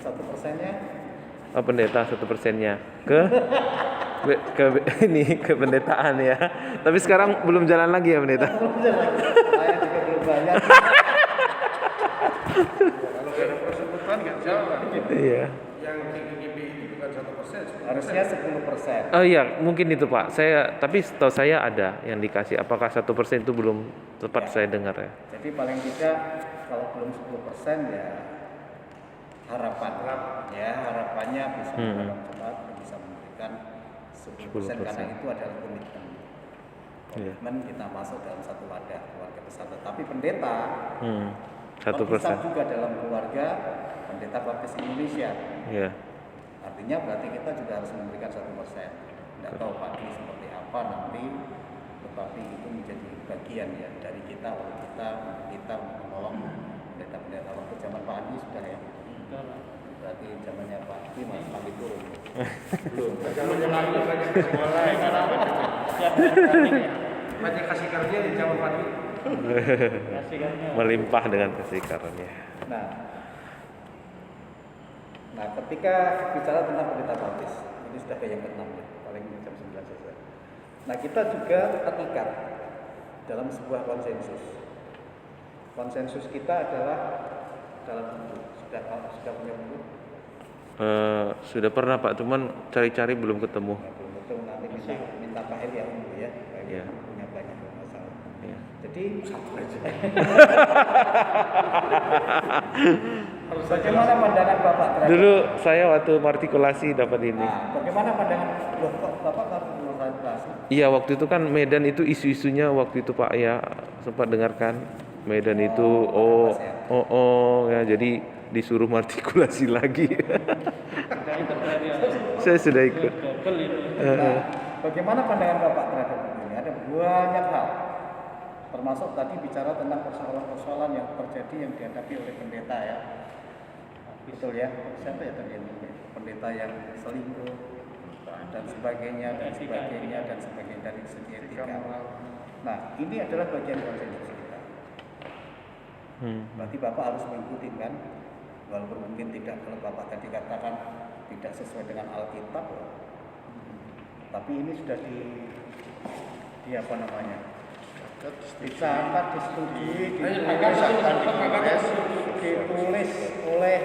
Speaker 3: 1%-nya
Speaker 2: Pendeta 1%-nya ke pendetaan ya. Tapi sekarang belum jalan lagi ya pendeta.
Speaker 3: saya juga belum banyak.
Speaker 4: Kalau ada persekutuan nggak jalan.
Speaker 2: Iya.
Speaker 5: Yang GGB itu bukan 1%.
Speaker 3: Harusnya 10%.
Speaker 2: Oh iya, mungkin itu Pak. Tapi setahu saya ada yang dikasih. Apakah 1% itu belum tepat saya dengar ya?
Speaker 3: Jadi paling tidak kalau belum 10% ya harapannya bisa dalam cepat bisa memberikan 10% karena itu adalah komitmen. Komitmen kita masuk dalam satu wadah keluarga besar. Tetapi pendeta
Speaker 2: 1%.
Speaker 3: juga dalam keluarga pendeta baptis Indonesia.
Speaker 2: Iya.
Speaker 3: Artinya berarti kita juga harus memberikan 1%. Tidak tahu pagi seperti apa nanti, tetapi itu menjadi bagian ya dari kita menolong pendeta-pendeta. Waktu zaman Pak Andi sudah ya. Berarti zamannya Pak Andi masih pagi turun. Belum.
Speaker 5: Banyak kasih karunia di zaman Fadli.
Speaker 2: Melimpah dengan kasih karunia.
Speaker 3: Nah, ketika bicara tentang pendeta baptis, ini sudah ke yang ke-6 ya, paling jam 9 selesai. Nah, kita juga terikat dalam sebuah konsensus. Konsensus kita adalah dalam buku. Sudah punya buku?
Speaker 2: Sudah pernah Pak, cuman cari-cari belum ketemu.
Speaker 3: Ya, belum ketemu, nanti minta Pak Elia dulu ya. Pak Elia
Speaker 2: Iya.
Speaker 3: punya banyak masalah.
Speaker 2: Iya.
Speaker 3: Jadi bagaimana pandangan Bapak terhadap
Speaker 2: Dulu saya waktu artikulasi dapat ini.
Speaker 3: Nah, bagaimana pandangan Bapak terhadap artikulasi?
Speaker 2: Iya, waktu itu kan Medan itu isu-isunya waktu itu Pak ya, sempat dengarkan Medan itu ya, jadi disuruh artikulasi lagi. Saya sudah ikut.
Speaker 1: Betul itu.
Speaker 3: Nah, bagaimana pandangan Bapak terhadap ini? Ada banyak hal, termasuk tadi bicara tentang persoalan-persoalan yang terjadi yang dihadapi oleh pendeta ya. Betul ya, siapa ya tadi yang pendeta yang selingkuh dan sebagainya dan sebagainya dan sebagainya dari segi etika. Nah, ini adalah bagian konsensus kita. Berarti Bapak harus mengikuti kan, walaupun mungkin tidak, kalau Bapak tadi katakan tidak sesuai dengan Alkitab, tapi ini sudah di apa namanya? Dicatat, disetujui, ditulis oleh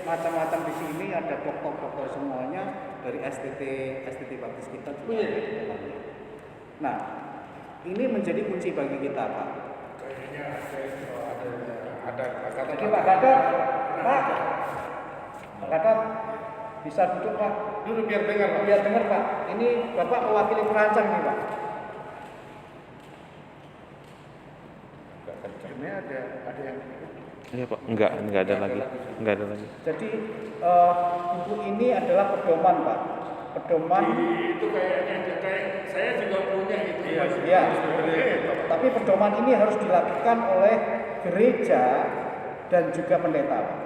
Speaker 3: macam-macam di sini, ada dokter-dokter semuanya dari STT Baptis kita juga. Nah, ini menjadi kunci bagi kita, Pak.
Speaker 5: Kayaknya ada
Speaker 3: Jadi Pak Gatot, Pak Gatot bisa duduk Pak.
Speaker 5: dulu biar dengar Pak.
Speaker 3: Biar dengar Pak. Ini Bapak mewakili perancang nih Pak.
Speaker 4: Ini ada yang
Speaker 2: Iya Pak, enggak ada lagi. Enggak ada lagi.
Speaker 3: Jadi buku ini adalah pedoman Pak. Pedoman.
Speaker 5: Itu kayaknya kayak saya juga punya itu.
Speaker 3: Iya. Tapi pedoman ini harus dilakukan oleh gereja dan juga pendeta Pak.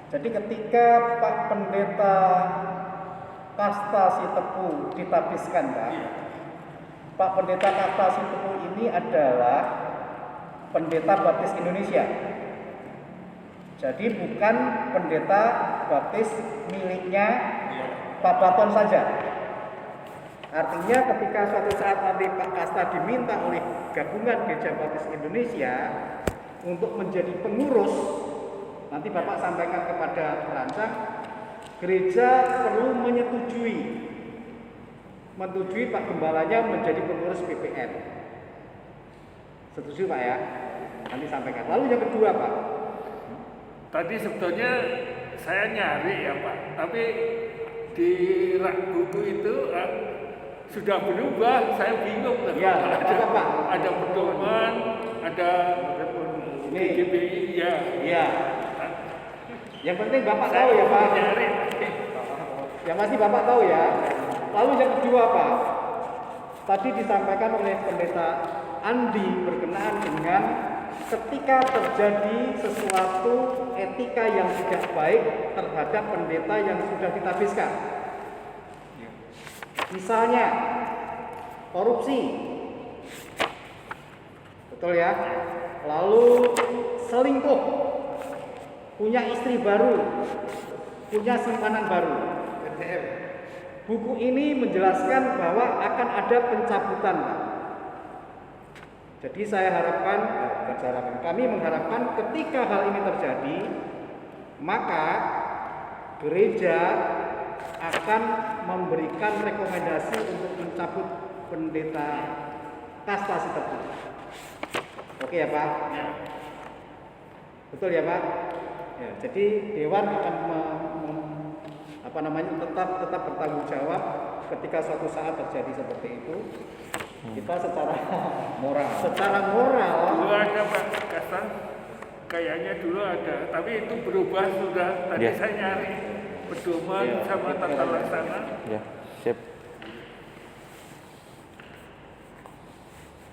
Speaker 3: Jadi ketika Pak Pendeta Kasta Sitepu ditabiskan Pak, Pak Pendeta Kasta Sitepu ini adalah Pendeta Baptis Indonesia. Jadi bukan pendeta baptis miliknya Pak Baton saja. Artinya ketika suatu saat nanti Pak Kasta diminta oleh Gabungan Gereja Baptis Indonesia untuk menjadi pengurus, nanti Bapak sampaikan kepada perancang, gereja perlu menyetujui Pak Gembalanya menjadi pengurus PPN. Setuju Pak ya? Nanti sampaikan. Lalu yang kedua Pak.
Speaker 6: Tadi sebetulnya saya nyari ya Pak, tapi di rak buku itu sudah berubah, saya bingung.
Speaker 3: Ya, Pak.
Speaker 6: Ada pedoman, ada GBI, ya.
Speaker 3: Iya. Yang penting Bapak tahu ya Pak.
Speaker 6: Nyari.
Speaker 3: Yang pasti Bapak tahu ya. Lalu yang kedua Pak. Tadi disampaikan oleh Pendeta Andi berkenaan dengan ketika terjadi sesuatu etika yang tidak baik terhadap pendeta yang sudah ditabiskan. Misalnya korupsi. Betul ya? Lalu selingkuh, punya istri baru, punya simpanan baru. Buku ini menjelaskan bahwa akan ada pencabutan, Pak. Jadi saya harapkan, kami mengharapkan ketika hal ini terjadi, maka gereja akan memberikan rekomendasi untuk mencabut pendeta Kasta Sitepu. Oke ya Pak? Betul ya Pak? Ya, jadi Dewan akan tetap bertanggung jawab ketika suatu saat terjadi seperti itu. Kita secara moral
Speaker 6: Dulu ada Pak Kasta, kayaknya dulu ada, tapi itu berubah sudah. Tadi saya nyari pedoman sama tata laksana.
Speaker 2: Ya, siap.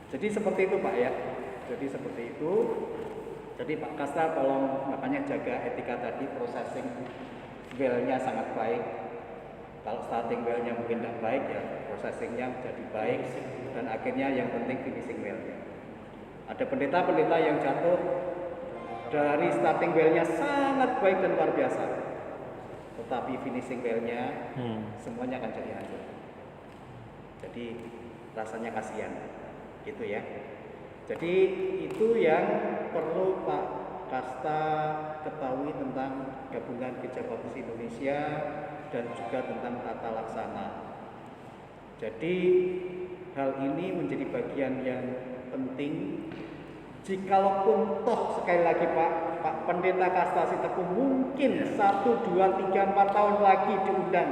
Speaker 3: Jadi seperti itu Pak ya. Jadi seperti itu. Jadi Pak Kasta tolong makanya jaga etika tadi, processing well-nya sangat baik. Kalau starting well-nya mungkin tidak baik ya, processing-nya jadi baik dan akhirnya yang penting finishing well-nya. Ada pendeta-pendeta yang jatuh dari starting well-nya sangat baik dan luar biasa, tetapi finishing well-nya semuanya akan jadi hancur. Jadi rasanya kasihan, gitu ya. Jadi itu yang perlu Pak Kasta ketahui tentang Gabungan Gereja Baptis Indonesia dan juga tentang tata laksana. Jadi hal ini menjadi bagian yang penting. Jikalaupun toh sekali lagi Pak Pendeta Kasta Sitepu mungkin 1, 2, 3, 4 tahun lagi diundang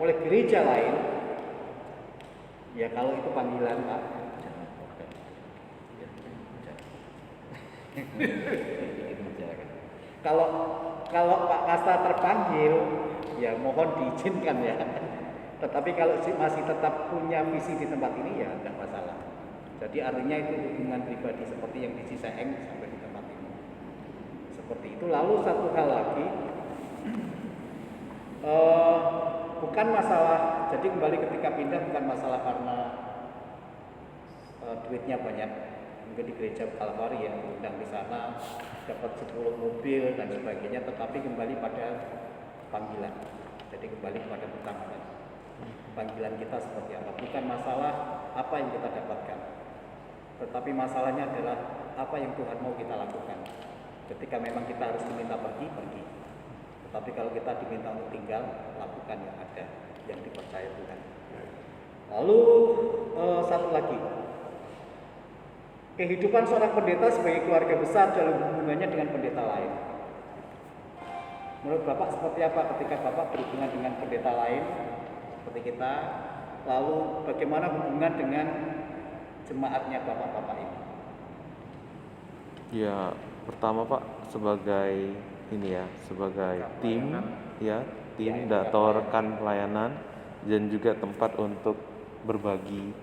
Speaker 3: oleh gereja lain, ya kalau itu panggilan Pak. Kalau Pak Kasta terpanggil, ya mohon diizinkan ya. Tetapi kalau masih tetap punya visi di tempat ini ya tidak masalah. Jadi artinya itu hubungan pribadi seperti yang di Cisaeng sampai di tempat ini. Seperti itu. Lalu satu hal lagi, bukan masalah. Jadi kembali ketika pindah bukan masalah karena duitnya banyak. Mungkin di gereja Kalvari ya, undang di sana dapat 10 mobil dan sebagainya. Tetapi kembali pada panggilan. Jadi kembali kepada pertama tadi. Panggilan kita seperti apa? Bukan masalah apa yang kita dapatkan, tetapi masalahnya adalah apa yang Tuhan mau kita lakukan. Ketika memang kita harus diminta pergi. Tetapi kalau kita diminta untuk tinggal, lakukan yang ada, yang dipercaya Tuhan. Lalu satu lagi, kehidupan seorang pendeta sebagai keluarga besar dalam hubungannya dengan pendeta lain. Menurut Bapak seperti apa ketika Bapak berhubungan dengan pendeta lain seperti kita, lalu bagaimana hubungan dengan jemaatnya Bapak-bapak ini?
Speaker 2: Ya, pertama Pak sebagai ini ya, sebagai tim ya, tim atau rekan pelayanan dan juga tempat untuk berbagi,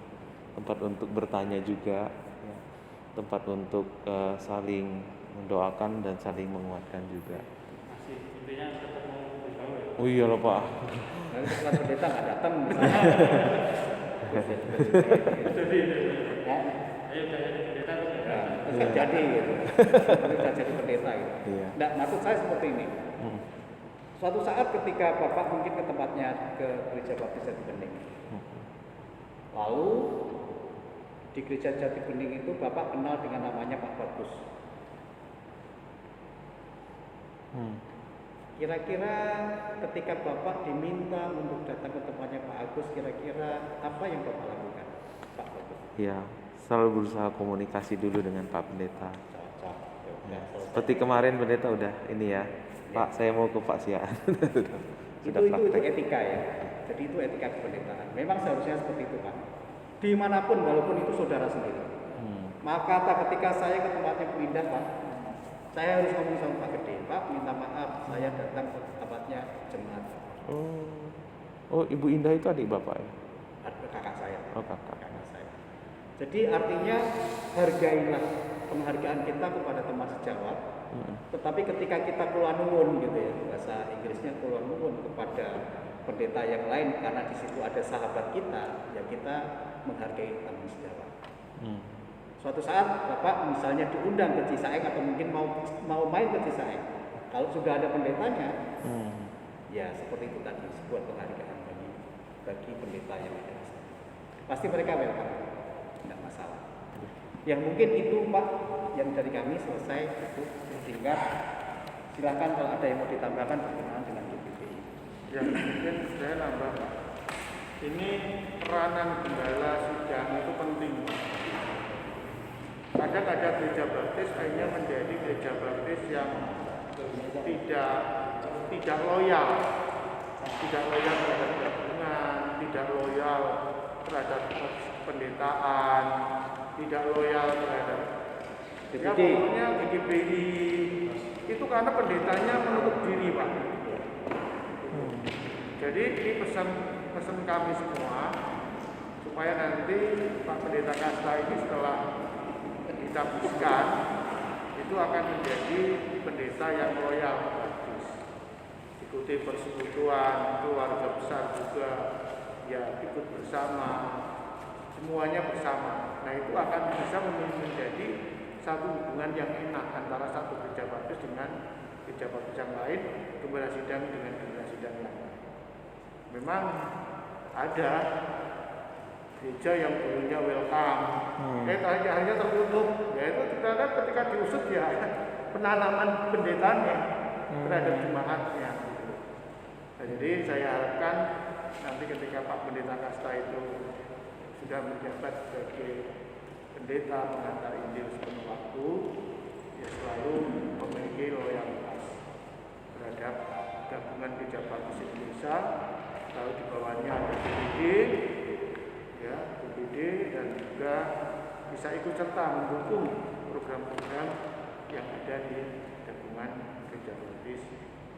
Speaker 2: tempat untuk bertanya juga, ya, tempat untuk saling mendoakan dan saling menguatkan juga.
Speaker 1: Masih intinya tetap mau bergaul ya.
Speaker 2: Oh iya loh Pak.
Speaker 3: Lalu setelah pendeta nggak datang misalnya.
Speaker 1: Jadi
Speaker 3: Ya,
Speaker 1: ayo udah jadi pendeta terus ya.
Speaker 3: terus nggak jadi gitu. Terus nggak jadi pendeta gitu.
Speaker 2: Iya.
Speaker 3: Nah, maksud saya seperti ini. Suatu saat ketika Bapak mungkin ke tempatnya ke gereja Baptis Jati Bening. Lalu di gereja Jati Bening itu Bapak kenal dengan namanya Pak Bagus. Kira-kira ketika Bapak diminta untuk datang ke tempatnya Pak Agus, kira-kira apa yang Bapak lakukan, Pak Bagus?
Speaker 2: Ya, selalu berusaha komunikasi dulu dengan Pak Pendeta.
Speaker 3: Cocok. Ya udah, selesai.
Speaker 2: Seperti kemarin Pendeta udah ini ya, Pak saya mau ke Pak Siaan. Sudah
Speaker 3: itu
Speaker 2: praktek.
Speaker 3: etika ya. Jadi itu etika kependetaan. Memang seharusnya seperti itu Pak. Dimanapun walaupun itu saudara sendiri. Maaf kata ketika saya ke tempatnya pindah Pak, saya harus ngomong sama Pak Gede, Pak minta maaf saya datang ke tempatnya jemaat.
Speaker 2: Oh, Ibu Indah itu adik Bapak ya?
Speaker 3: Ada kakak saya.
Speaker 2: Oh, kakak.
Speaker 3: Saya. Jadi artinya hargailah penghargaan kita kepada teman sejawat. Tetapi ketika kita kula nuwun gitu ya, bahasa Inggrisnya kula nuwun kepada pendeta yang lain karena di situ ada sahabat kita, ya kita menghargai teman sejawat. Suatu saat Bapak misalnya diundang ke Cisaeng atau mungkin mau main ke Cisaeng, kalau sudah ada pendetanya, ya seperti itu tadi sebuah penghargaan bagi pendeta yang ada di sana. Pasti mereka welcome, tidak masalah. Yang mungkin itu Pak yang dari kami selesai itu sehingga silakan kalau ada yang mau ditambahkan berkenaan dengan GPPI.
Speaker 4: Ya mungkin saya nambah Pak. Ini peranan gembala sidang itu penting. Kadang ada gereja baptis akhirnya menjadi gereja baptis yang tidak loyal terhadap gabungan, tidak loyal terhadap pendetaan, tidak loyal terhadap ya pokoknya GGBI itu karena pendetanya menutup diri Pak. Jadi ini pesan kami semua supaya nanti Pak Pendeta Kasta ini setelah dicabutkan itu akan menjadi pendeta yang loyal bagus, ikuti persekutuan, keluarga besar juga ya ikut bersama, semuanya bersama. Nah itu akan bisa menjadi satu hubungan yang enak antara satu gereja baptis dengan gereja baptis yang lain, gembala sidang dengan gembala sidang yang lain. Memang ada gereja yang dulunya welcome, hanya tertutup. Ya itu karena ketika diusut ya penanaman pendetanya terhadap jemaatnya. Nah, jadi saya harapkan nanti ketika Pak Pendeta Kasta itu sudah menjabat sebagai pendeta pengantar Injil sepenuh waktu, ya selalu memiliki loyalitas terhadap gabungan gereja baptis Indonesia. Lalu di bawahnya ada BPD dan juga bisa ikut serta mendukung program-program yang ada di gabungan gereja baptis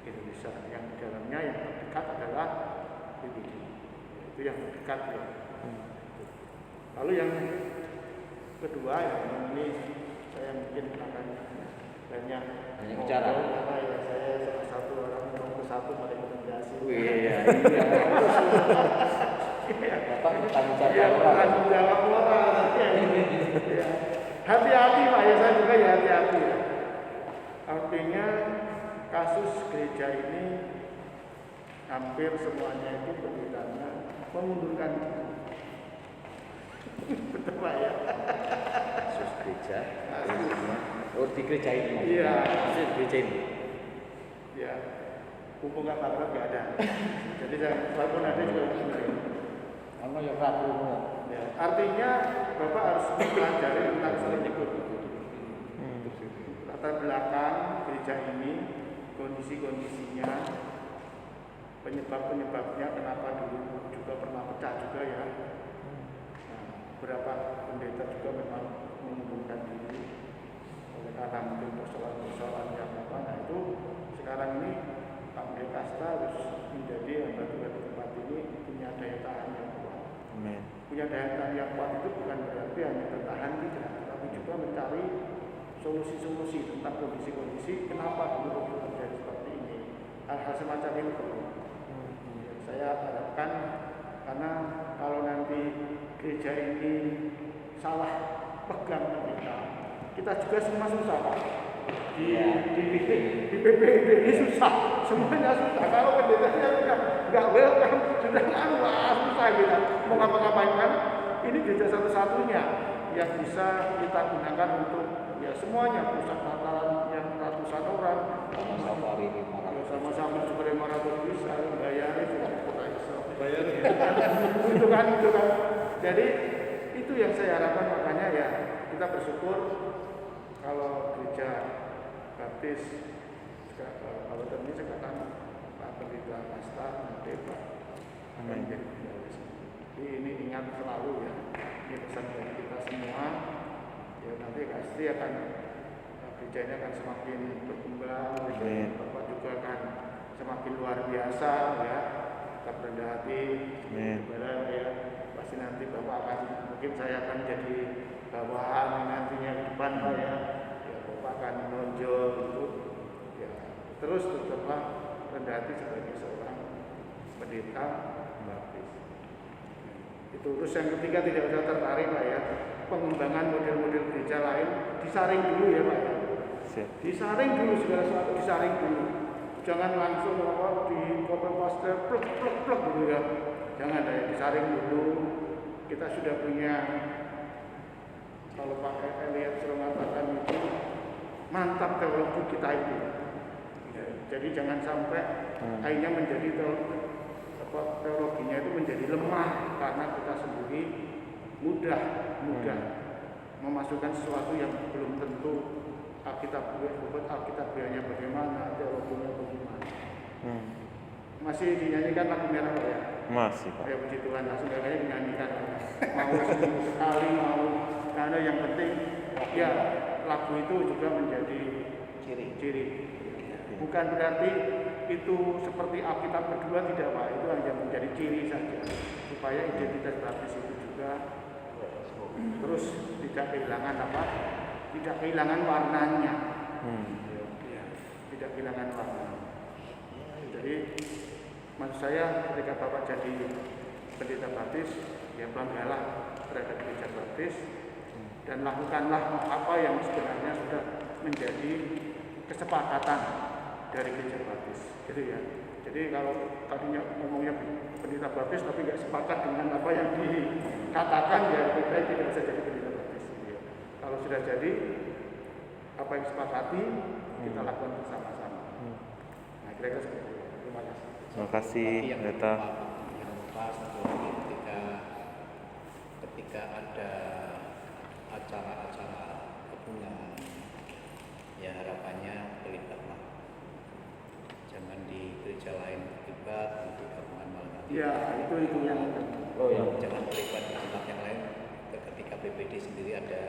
Speaker 4: Indonesia yang di dalamnya yang terdekat adalah BPD. itu yang dekat ya. Lalu yang kedua ya, ini saya mungkin akan banyak
Speaker 3: bicara.
Speaker 4: Karena ya saya salah satu orang nomor satu merekomendasi.
Speaker 3: Iya. Bapak bertanggung
Speaker 4: Iya,
Speaker 3: jawab.
Speaker 4: bertanggung jawab orang. Ya. Hati-hati Pak ya, saya juga ya hati-hati ya. Artinya kasus gereja ini hampir semuanya itu pendetanya mengundurkan diri. Betul Pak ya.
Speaker 3: Kasus gereja. Oh di gereja ini.
Speaker 4: Iya.
Speaker 3: Kasus gereja ini.
Speaker 4: Ya, hubungan bapak nggak ada. Jadi saya walaupun ada juga tidak.
Speaker 3: Karena yang ragu.
Speaker 4: Ya, artinya bapak harus mempelajari tentang selingkuh. Latar belakang gereja ini, kondisi-kondisinya, penyebab-penyebabnya kenapa dulu juga pernah pecah juga ya. Nah, beberapa pendeta juga memang mengundurkan diri oleh karena mungkin persoalan-persoalan yang apa. Nah itu sekarang ini Pak Mekasta harus menjadi anggota di tempat ini punya daya tahan yang kuat.
Speaker 2: Amin.
Speaker 4: Punya daya tahan yang kuat itu bukan berarti hanya bertahan tidak, tapi juga mencari solusi-solusi tentang kondisi-kondisi kenapa dulu terjadi seperti ini. Hal-hal semacam itu perlu. Saya harapkan karena kalau nanti gereja ini salah pegang kita juga semua susah Pak. Di PPID ini susah, semuanya susah. Kalau pendetanya nggak welcome, sudah susah kita mau ngapa-ngapain kan? Ini gereja satu-satunya yang bisa kita gunakan untuk ya semuanya pusat Natalan yang ratusan orang sama-sama juga 500 bisa bayarin itu kan. Jadi itu yang saya harapkan, makanya ya kita bersyukur kalau gereja Baptis kalau ini sekarang Pak Pendeta Kasta nanti Pak
Speaker 2: Amin.
Speaker 4: jadi ini ingat selalu ya, ini pesan dari kita semua ya, nanti pasti akan gereja ini akan semakin berkembang, Bapak juga akan semakin luar biasa ya, tetap rendah hati ya, pasti nanti Bapak akan mungkin saya akan jadi bawahan nantinya di depan Pak ya, Bapak akan menonjol gitu ya, terus tetaplah rendah hati sebagai seorang pendeta Baptis. Itu terus yang ketiga tidak usah tertarik Pak ya, pengembangan model-model gereja lain disaring dulu ya Pak ya. Disaring dulu segala sesuatu, disaring dulu. Jangan langsung di copy paste plek dulu ya. Jangan ya, disaring dulu. Kita sudah punya, kalau Pak Elias sering mengatakan itu mantap teologi kita itu. Ya, jadi jangan sampai akhirnya menjadi teologinya itu menjadi lemah karena kita sendiri mudah memasukkan sesuatu yang belum tentu Alkitabiahnya bagaimana, teologinya bagaimana. Masih dinyanyikan lagu merah Pak ya?
Speaker 2: Masih Pak.
Speaker 4: Ya puji Tuhan, langsung kayaknya dinyanyikan. Mau seminggu sekali, mau karena yang penting ya lagu itu juga menjadi ciri. Bukan berarti itu seperti Alkitab kedua, tidak Pak, itu hanya menjadi ciri saja supaya identitas Baptis itu juga terus tidak kehilangan apa? Tidak kehilangan warnanya. Ya, tidak kehilangan warna. Jadi maksud saya ketika Bapak jadi pendeta Baptis, ya banggalah terhadap gereja Baptis dan lakukanlah apa yang sebenarnya sudah menjadi kesepakatan dari gereja Baptis, gitu ya. Jadi kalau tadinya ngomongnya pendeta Baptis tapi nggak sepakat dengan apa yang dikatakan, ya lebih baik tidak usah jadi pendeta Baptis. Ya. Kalau sudah jadi apa yang disepakati kita lakukan bersama-sama. Nah, kira-kira seperti itu. Terima kasih.
Speaker 2: Terima kasih pendeta.
Speaker 3: Yang lupa satu lagi ketika ada acara-acara kebungan, ya harapannya terlibatlah. Jangan di gereja lain terlibat, nanti gabungan malah.
Speaker 4: Ya, itu yang
Speaker 3: Jangan terlibat di tempat yang lain. Ketika PPD sendiri ada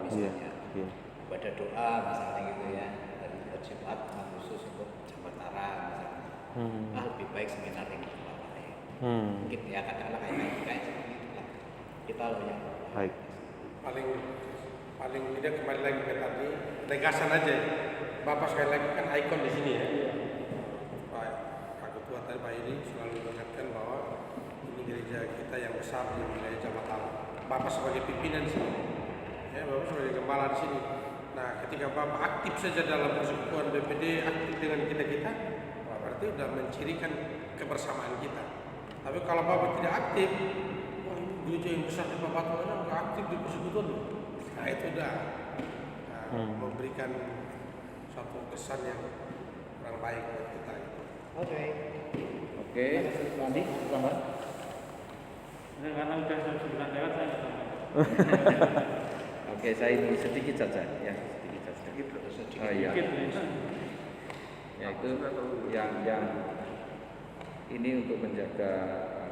Speaker 3: misalnya ibadah doa misalnya gitu ya, dari Jumat khusus untuk Jabat Tara misalnya. Lebih baik seminar yang tempat lain. Mungkin ya katakanlah kayak seperti itulah. Kita loh yang
Speaker 2: Baik.
Speaker 5: paling tidak kembali lagi ke tadi tegasan aja. Bapak sekali lagi kan ikon di sini ya. Pak Ketua tadi Pak Edi selalu mengingatkan bahwa ini gereja kita yang besar di wilayah Jakarta. Bapak sebagai pimpinan di sini, ya Bapak sebagai gembala di sini. Nah, ketika Bapak aktif saja dalam persekutuan BPD, aktif dengan kita, berarti sudah mencirikan kebersamaan kita. Tapi kalau Bapak tidak aktif, wah ini gereja yang besar di Bapak nggak aktif di persekutuan. Nah itu udah memberikan suatu kesan yang kurang baik buat kita.
Speaker 3: Oke. Nanti tambah.
Speaker 1: Karena udah jam 9 lewat saya nggak tahu.
Speaker 3: Oke, saya ini sedikit saja ya, sedikit saja. Oh iya. Ya itu yang ini untuk menjaga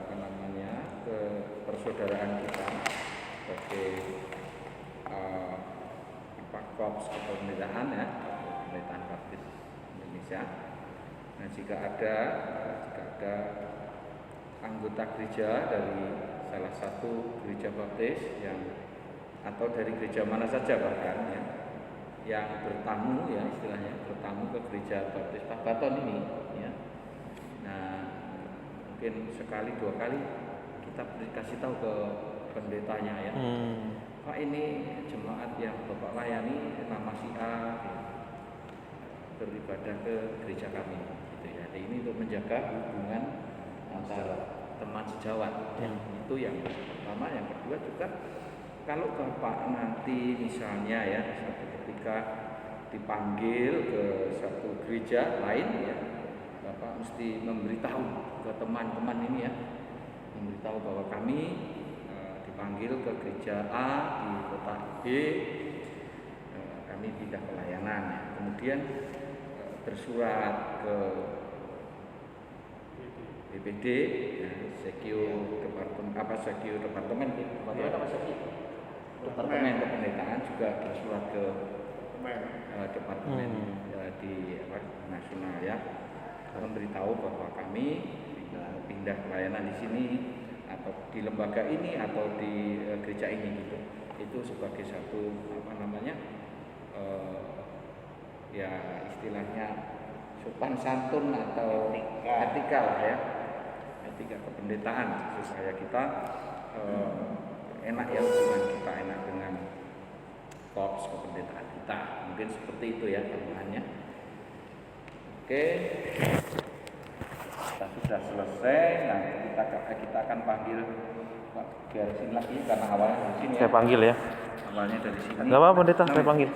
Speaker 3: apa namanya persaudaraan kita sebagai korps kepemudaan ya, pemerintahan Baptis Indonesia. Nah jika ada anggota gereja dari salah satu gereja Baptis atau dari gereja mana saja bahkan ya, yang bertamu ya istilahnya bertamu ke gereja Baptis Pak Baton ini ya. Nah mungkin sekali dua kali kita kasih tahu ke pendetanya ya. Pak ini jemaat yang Bapak layani nama si A ya, beribadah ke gereja kami gitu ya. Jadi ini untuk menjaga hubungan antara teman sejawat ya. Itu yang pertama. Yang kedua juga kalau Bapak nanti misalnya ya suatu ketika dipanggil ke satu gereja lain ya, Bapak mesti memberitahu ke teman-teman ini ya, memberitahu bahwa kami dipanggil ke gereja A di kota B, kami pindah pelayanan ya. Kemudian bersurat ke BPD ya, departemen kependetaan juga bersurat ke departemen di nasional ya, memberitahu bahwa kami pindah pelayanan di sini atau di lembaga ini atau di gereja ini gitu. Itu sebagai satu apa namanya ya istilahnya sopan santun atau etika lah ya, etika kependetaan supaya kita enak ya hubungan kita enak dengan korps kependetaan kita. Mungkin seperti itu ya tambahannya. Oke, kita sudah selesai. Nah kita akan panggil Pak Garsin lagi karena awalnya dari sini.
Speaker 2: Saya panggil ya.
Speaker 3: Awalnya dari sini.
Speaker 2: Enggak apa-apa pendeta, saya panggil.